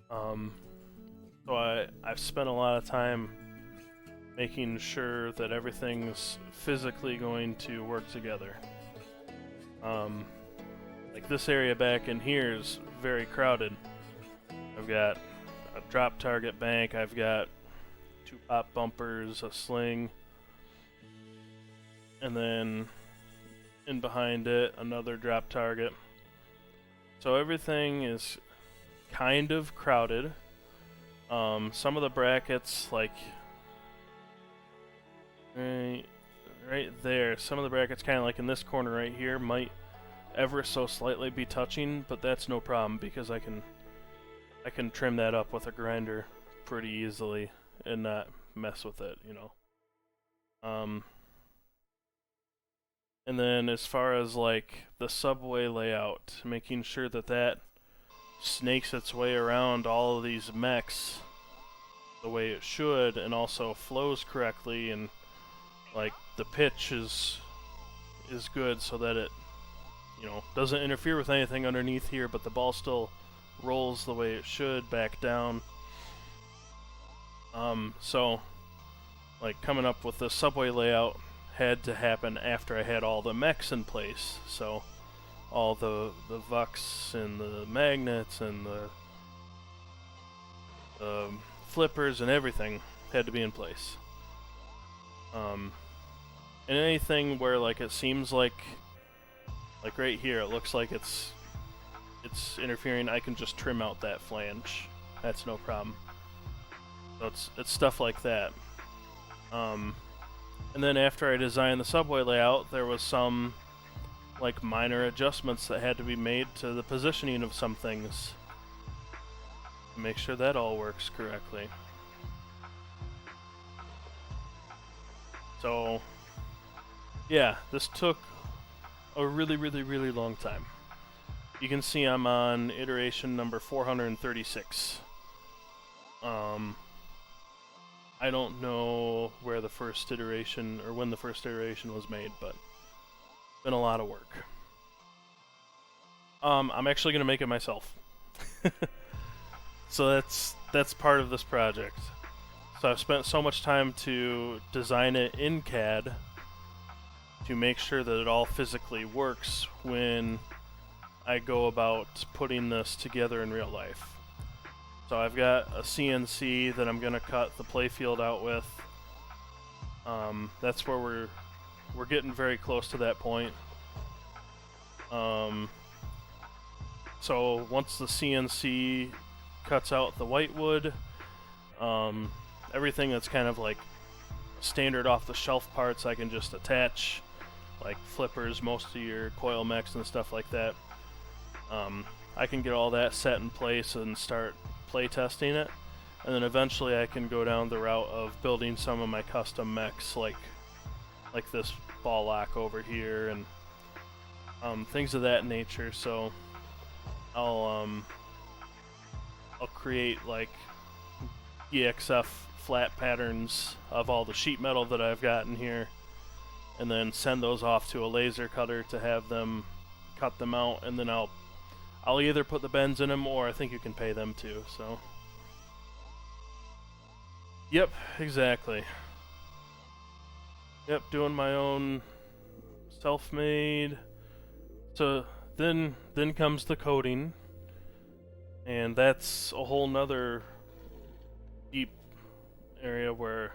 So I've spent a lot of time making sure that everything's physically going to work together. Like this area back in here is very crowded. I've got a drop target bank, I've got 2 pop bumpers, a sling, and then in behind it, another drop target. So everything is kind of crowded. Some of the brackets, like right there, some of the brackets kind of like in this corner right here might ever so slightly be touching, but that's no problem because I can trim that up with a grinder pretty easily and not mess with it, you know. And then as far as like the subway layout, making sure that that snakes its way around all of these mechs the way it should and also flows correctly, and like the pitch is good so that it, you know, doesn't interfere with anything underneath here, but the ball still rolls the way it should back down. So like coming up with the subway layout had to happen after I had all the mechs in place. So all the vucks and the magnets and the flippers and everything had to be in place. And anything where like it seems like right here it looks like it's interfering, I can just trim out that flange. That's no problem. So it's stuff like that. And then after I designed the subway layout, there was some like minor adjustments that had to be made to the positioning of some things to make sure that all works correctly. So yeah, this took a really long time. You can see I'm on iteration number 436. I don't know where the first iteration or when the first iteration was made, but it's been a lot of work. I'm actually gonna make it myself. So that's part of this project. So I've spent so much time to design it in CAD to make sure that it all physically works when I go about putting this together in real life. So I've got a CNC that I'm gonna cut the Playfield out with. That's where we're getting very close to that point. So once the CNC cuts out the whitewood, everything that's kind of like standard off-the-shelf parts I can just attach, like flippers, most of your coil mechs and stuff like that. I can get all that set in place and start play testing it, and then eventually I can go down the route of building some of my custom mechs, like this ball lock over here and things of that nature. So I'll create like EXF flat patterns of all the sheet metal that I've got in here, and then send those off to a laser cutter to have them cut them out, and then I'll either put the bends in them, or I think you can pay them too, so. Yep, exactly. Yep, doing my own self-made. So then comes the coding, and that's a whole nother deep area where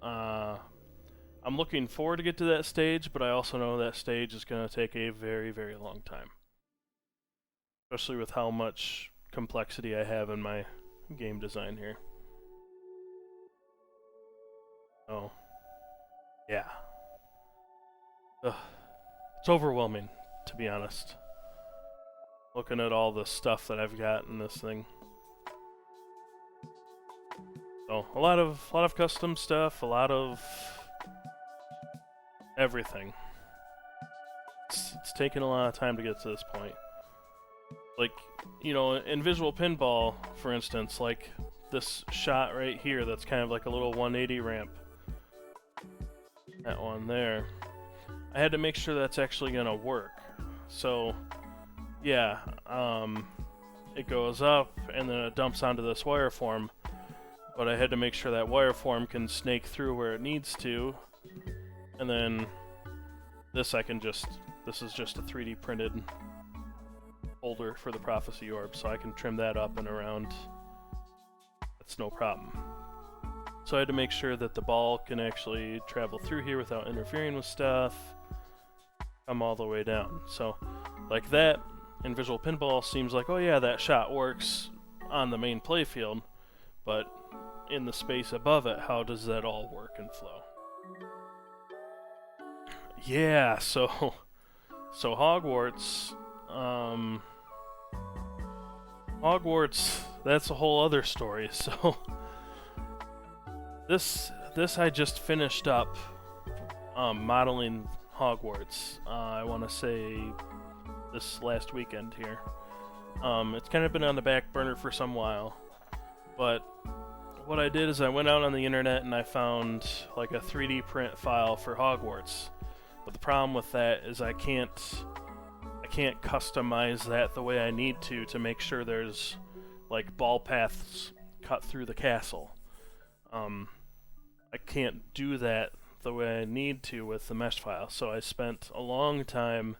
I'm looking forward to get to that stage, but I also know that stage is going to take a very, very long time. Especially with how much complexity I have in my game design here. Oh, yeah. Ugh. It's overwhelming, to be honest. Looking at all the stuff that I've got in this thing. So a lot of custom stuff, a lot of everything. It's taken a lot of time to get to this point. Like, you know, in Visual Pinball, for instance, like this shot right here that's kind of like a little 180 ramp. That one there. I had to make sure that's actually gonna work. So, yeah, it goes up and then it dumps onto this wireform. But I had to make sure that wireform can snake through where it needs to. And then this this is just a 3D printed holder for the Prophecy Orb, so I can trim that up and around. That's no problem. So I had to make sure that the ball can actually travel through here without interfering with stuff, come all the way down. So, like that, in Visual Pinball seems like, oh yeah, that shot works on the main playfield, but in the space above it, how does that all work and flow? Yeah, so Hogwarts, Hogwarts, that's a whole other story. So this I just finished up modeling Hogwarts. I want to say this last weekend here. It's kind of been on the back burner for some while, but what I did is I went out on the internet and I found like a 3D print file for Hogwarts. But the problem with that is I can't customize that the way I need to make sure there's like ball paths cut through the castle. I can't do that the way I need to with the mesh file. So I spent a long time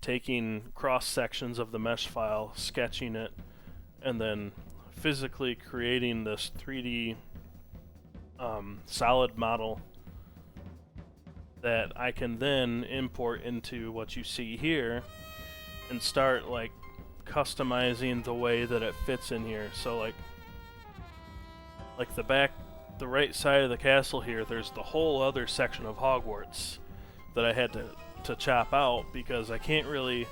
taking cross sections of the mesh file, sketching it, and then physically creating this 3D solid model that I can then import into what you see here and start like customizing the way that it fits in here. So like the right side of the castle here, there's the whole other section of Hogwarts that I had to chop out because I can't really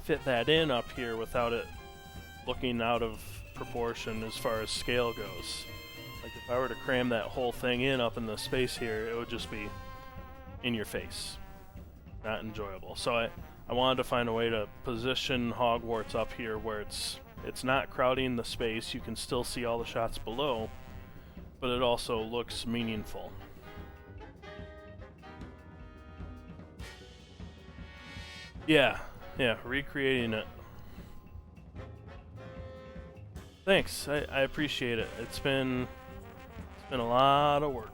fit that in up here without it looking out of proportion as far as scale goes. Like if I were to cram that whole thing in up in the space here, it would just be in your face. Not enjoyable. So I wanted to find a way to position Hogwarts up here where it's not crowding the space, you can still see all the shots below, but it also looks meaningful. Yeah, recreating it. Thanks, I appreciate it. It's been a lot of work.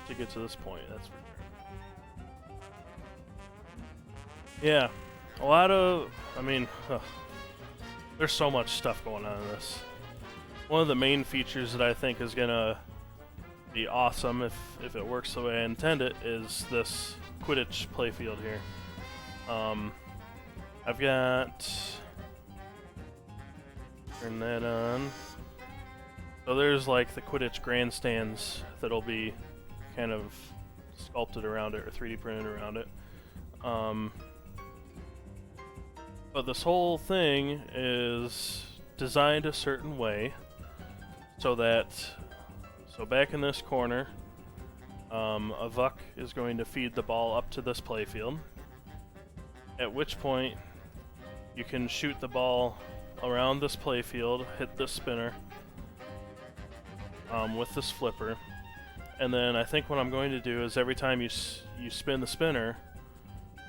To get to this point, that's for sure. Yeah, a lot of, there's so much stuff going on in this. One of the main features that I think is gonna be awesome if it works the way I intend it is this Quidditch playfield here. I've got, turn that on. So there's like the Quidditch grandstands that'll be kind of sculpted around it or 3D printed around it. But this whole thing is designed a certain way so back in this corner, a Vuck is going to feed the ball up to this playfield, at which point you can shoot the ball around this playfield, hit this spinner, with this flipper, and then I think what I'm going to do is every time you spin the spinner,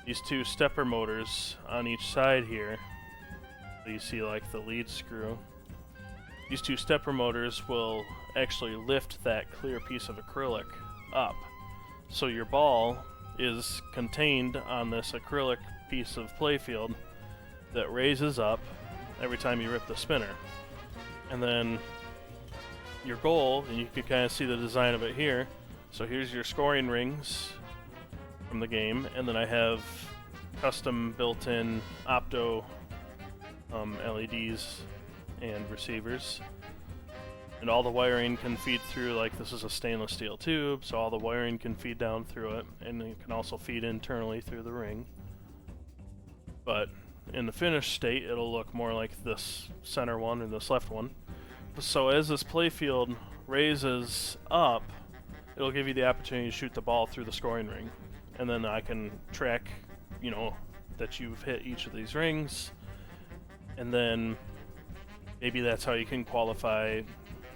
these two stepper motors on each side here, so you see like the lead screw, these two stepper motors will actually lift that clear piece of acrylic up. So your ball is contained on this acrylic piece of playfield that raises up every time you rip the spinner. And then your goal, and you can kind of see the design of it here, so here's your scoring rings from the game, and then I have custom built-in opto LEDs and receivers. And all the wiring can feed through, like this is a stainless steel tube, so all the wiring can feed down through it, and it can also feed internally through the ring. But in the finished state, it'll look more like this center one and this left one. So as this playfield raises up, it'll give you the opportunity to shoot the ball through the scoring ring. And then I can track, you know, that you've hit each of these rings, and then maybe that's how you can qualify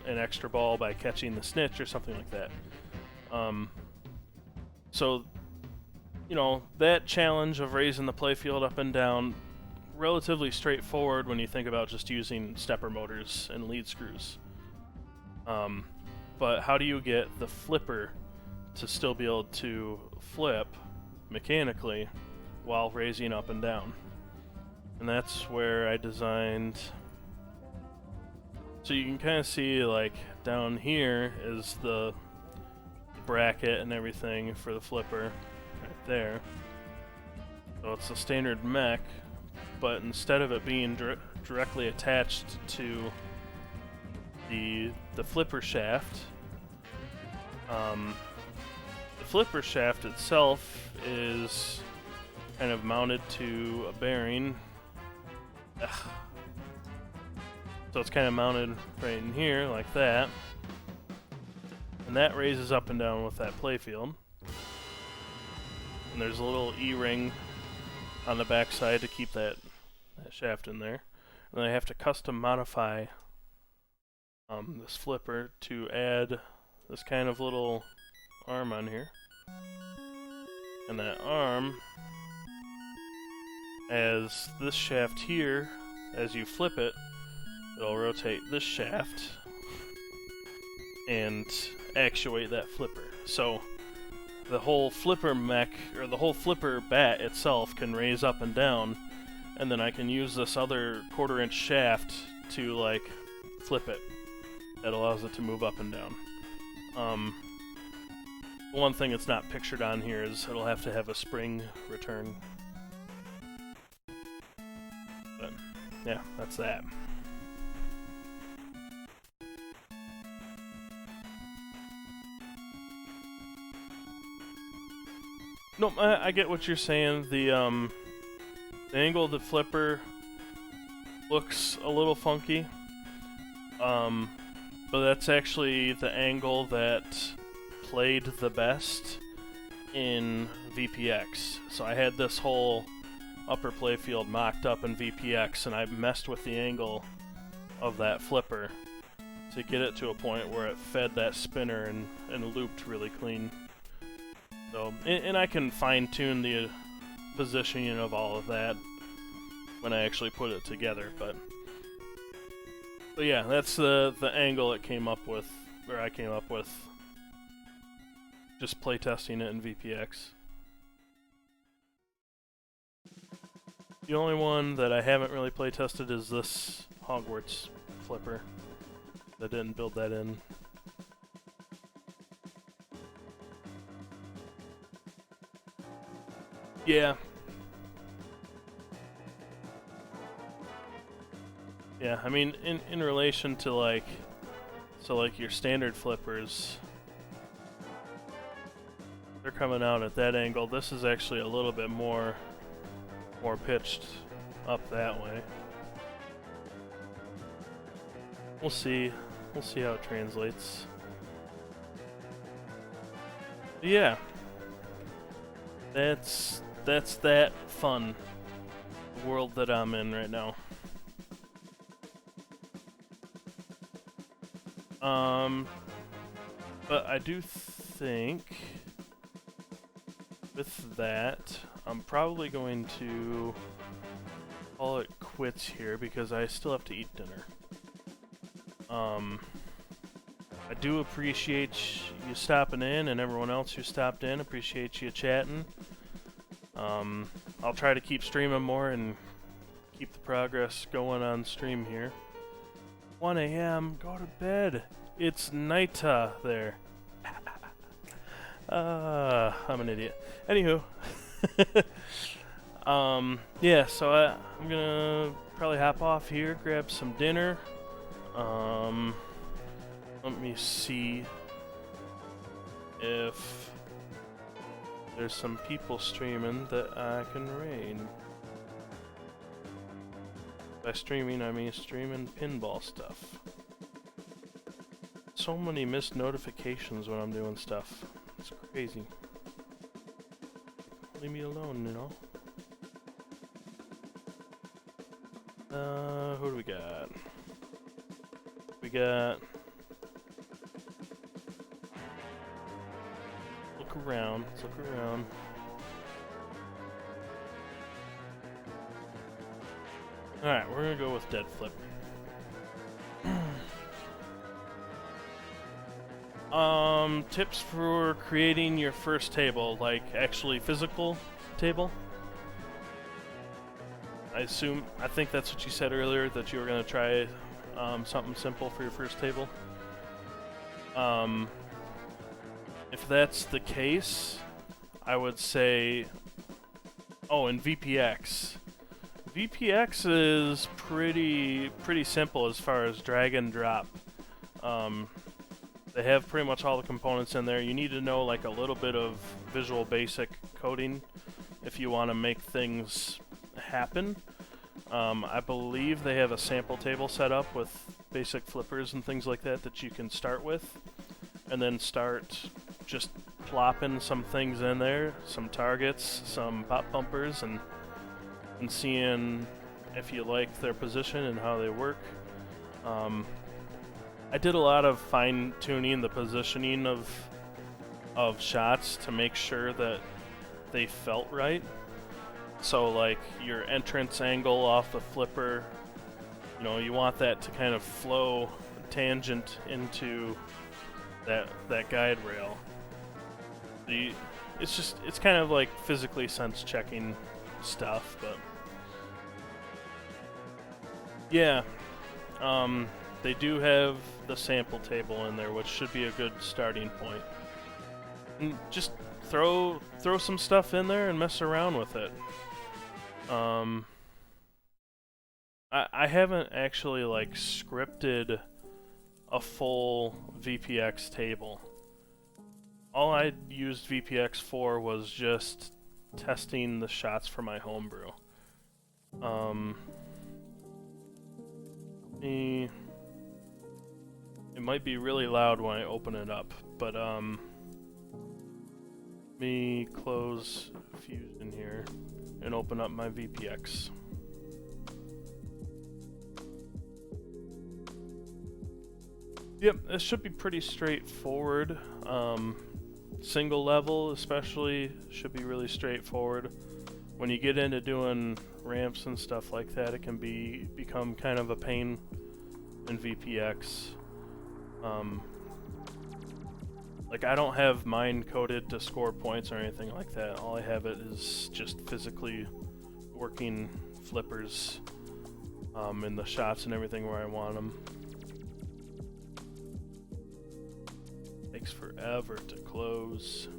an extra ball by catching the snitch or something like that. So, you know, that challenge of raising the playfield up and down, relatively straightforward when you think about just using stepper motors and lead screws. But how do you get the flipper to still be able to flip mechanically while raising up and down? And that's where I designed... So you can kind of see, like, down here is the bracket and everything for the flipper right there. So it's a standard mech, but instead of it being directly attached to the flipper shaft, the flipper shaft itself is kind of mounted to a bearing. So it's kind of mounted right in here, like that. And that raises up and down with that playfield. And there's a little E-ring on the back side to keep that shaft in there. And then I have to custom modify this flipper to add this kind of little arm on here. And that arm, as this shaft here, as you flip it, it'll rotate this shaft and actuate that flipper. So the whole flipper mech, or the whole flipper bat itself, can raise up and down, and then I can use this other 1/4-inch shaft to, like, flip it. That allows it to move up and down. One thing that's not pictured on here is it'll have to have a spring return. But yeah, that's that. No, I get what you're saying. The angle of the flipper looks a little funky, but that's actually the angle that played the best in VPX. So I had this whole upper playfield mocked up in VPX, and I messed with the angle of that flipper to get it to a point where it fed that spinner and looped really clean. So, and I can fine-tune the positioning of all of that when I actually put it together, but yeah, that's the angle it came up with, or I came up with, just playtesting it in VPX. The only one that I haven't really playtested is this Hogwarts flipper. I didn't build that in. Yeah. Yeah, I mean, in relation to, like, so, like, your standard flippers, they're coming out at that angle. This is actually a little bit more pitched up that way. We'll see. We'll see how it translates. But yeah. That's that fun world that I'm in right now. But I do think with that, I'm probably going to call it quits here because I still have to eat dinner. I do appreciate you stopping in, and everyone else who stopped in. Appreciate you chatting. I'll try to keep streaming more and keep the progress going on stream here. 1 a.m. Go to bed. It's night there. I'm an idiot. Anywho. Yeah, so I'm gonna probably hop off here, grab some dinner. Let me see if there's some people streaming that I can raid. By streaming, I mean streaming pinball stuff. So many missed notifications when I'm doing stuff. It's crazy. Leave me alone, you know? Who do we got? We got... Look around, let's look around. Alright, we're gonna go with dead flip. Tips for creating your first table, like actually physical table. I think that's what you said earlier, that you were gonna try something simple for your first table. If that's the case, I would say, oh, and VPX. VPX is pretty simple as far as drag and drop. They have pretty much all the components in there. You need to know like a little bit of Visual Basic coding if you want to make things happen. I believe they have a sample table set up with basic flippers and things like that that you can start with, and then start just plopping some things in there, some targets, some pop bumpers, and seeing if you like their position and how they work. I did a lot of fine-tuning the positioning of shots to make sure that they felt right. So like your entrance angle off the flipper, you know, you want that to kind of flow tangent into that guide rail. It's kind of like physically sense checking stuff, but yeah. They do have the sample table in there, which should be a good starting point. And just throw some stuff in there and mess around with it. I haven't actually like scripted a full VPX table. All I used VPX for was just testing the shots for my homebrew. It might be really loud when I open it up, but me close Fusion here and open up my VPX. Yep, this should be pretty straightforward. Single level especially should be really straightforward. When you get into doing ramps and stuff like that, it can become kind of a pain in VPX. Like I don't have mine coded to score points or anything like that. All I have it is just physically working flippers in the shots and everything where I want them. Takes forever to close.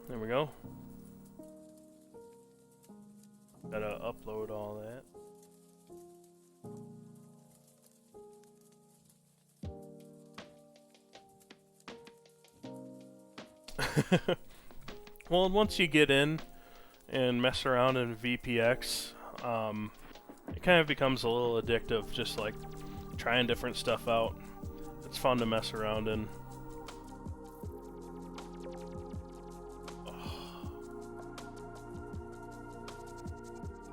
There we go. Gotta upload all that. Well, once you get in and mess around in VPX, it kind of becomes a little addictive, just like trying different stuff out. It's fun to mess around in.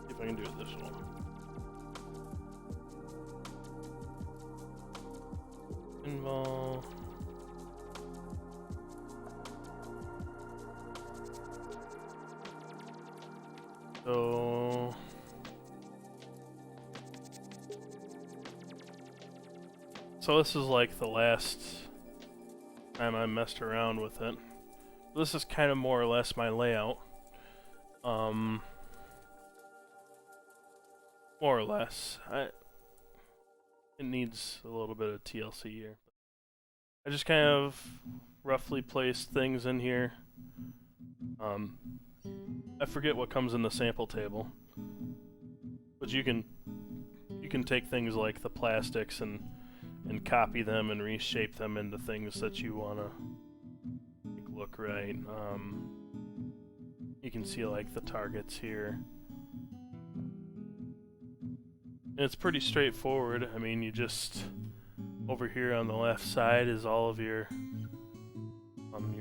See if I can do it this one. Pinball. So this is like the last time I messed around with it. This is kind of more or less my layout. More or less. It needs a little bit of TLC here. I just kind of roughly placed things in here. I forget what comes in the sample table, but you can take things like the plastics and copy them and reshape them into things that you want to look right. You can see like the targets here. And it's pretty straightforward. I mean, you just over here on the left side is all of your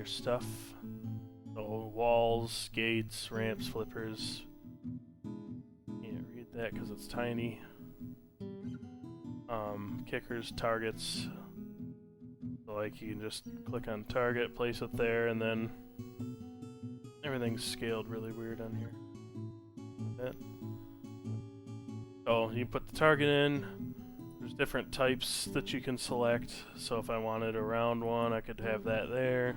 stuff. So walls, gates, ramps, flippers. Can't read that because it's tiny. Kickers, targets. So like you can just click on target, place it there, and then everything's scaled really weird on here. Like that. So you put the target in. There's different types that you can select. So if I wanted a round one, I could have that there.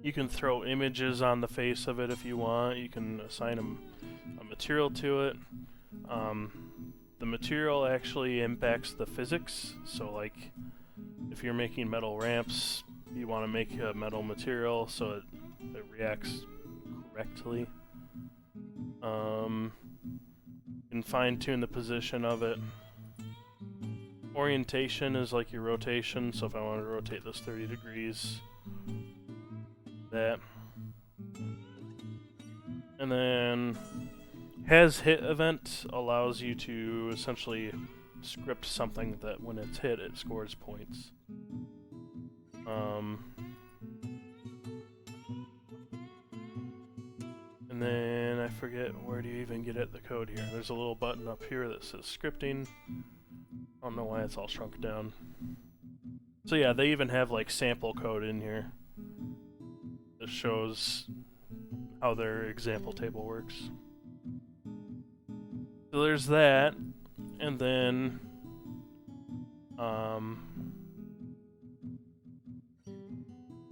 You can throw images on the face of it if you want. You can assign a material to it. The material actually impacts the physics. So like if you're making metal ramps, you want to make a metal material so it reacts correctly. You can fine-tune the position of it. Orientation is like your rotation, so if I wanted to rotate this 30 degrees, that. And then has hit event allows you to essentially script something that when it's hit, it scores points. And then I forget, where do you even get at the code here? There's a little button up here that says scripting. I don't know why it's all shrunk down. So yeah, they even have like sample code in here that shows how their example table works. So there's that, and then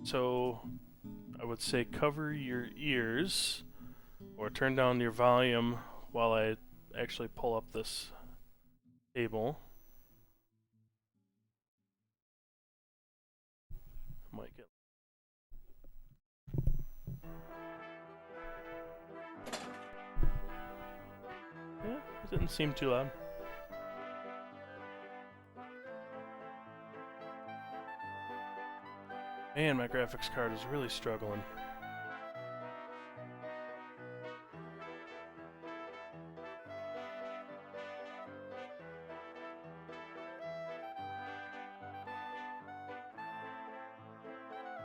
so I would say cover your ears or turn down your volume while I actually pull up this table. Might get it didn't seem too loud. Man, my graphics card is really struggling.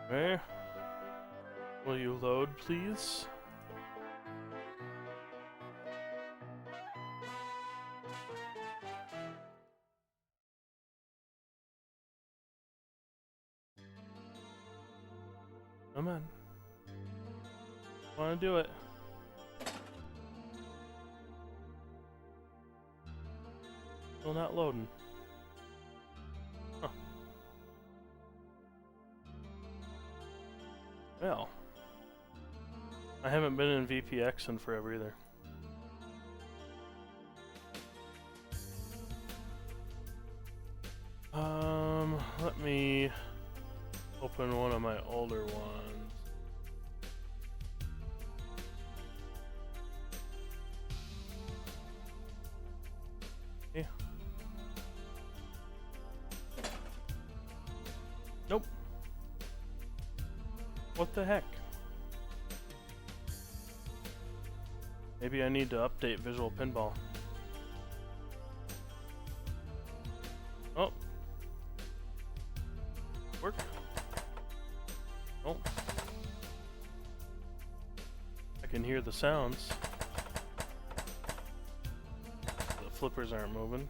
Okay. Will you load, please? Come on. Wanna do it? Still not loading. Huh. Well, I haven't been in VPX in forever either. Let me open one of my older ones. Okay. Nope. What the heck? Maybe I need to update Visual Pinball. Oh. Work. Oh. I can hear the sounds. The flippers aren't moving.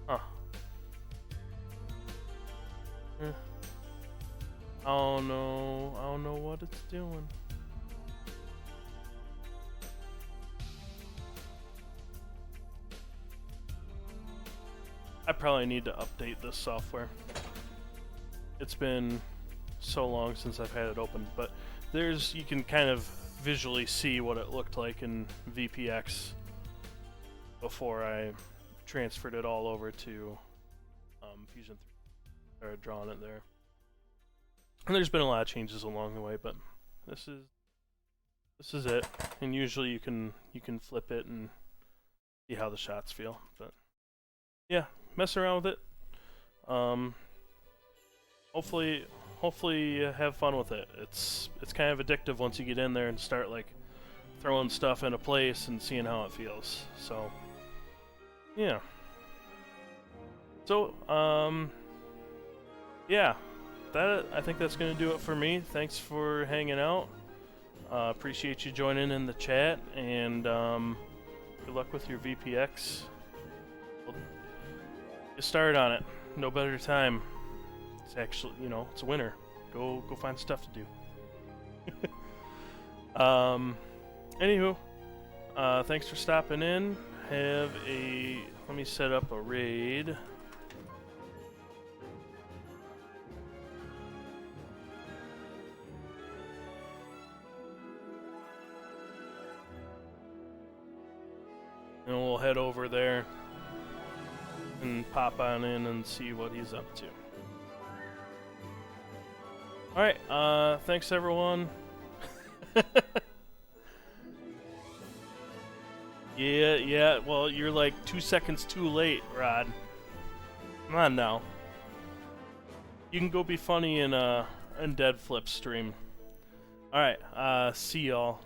Huh. I doing? I probably need to update this software. It's been so long since I've had it open, but you can kind of visually see what it looked like in VPX before I transferred it all over to Fusion 3, or drawn it there. And there's been a lot of changes along the way, but this is it. And usually you can flip it and see how the shots feel. But yeah, mess around with it. Hopefully have fun with it. It's kind of addictive once you get in there and start like throwing stuff into place and seeing how it feels. So yeah. So yeah, I think that's gonna do it for me. Thanks for hanging out. Appreciate you joining in the chat, and good luck with your VPX. Get started on it. No better time. It's actually, it's winter. Go find stuff to do. Anywho, thanks for stopping in. Let me set up a raid. And we'll head over there and pop on in and see what he's up to. Alright, thanks everyone. Yeah, well, you're like 2 seconds too late, Rod. Come on now. You can go be funny in Dead Flip stream. Alright, see y'all.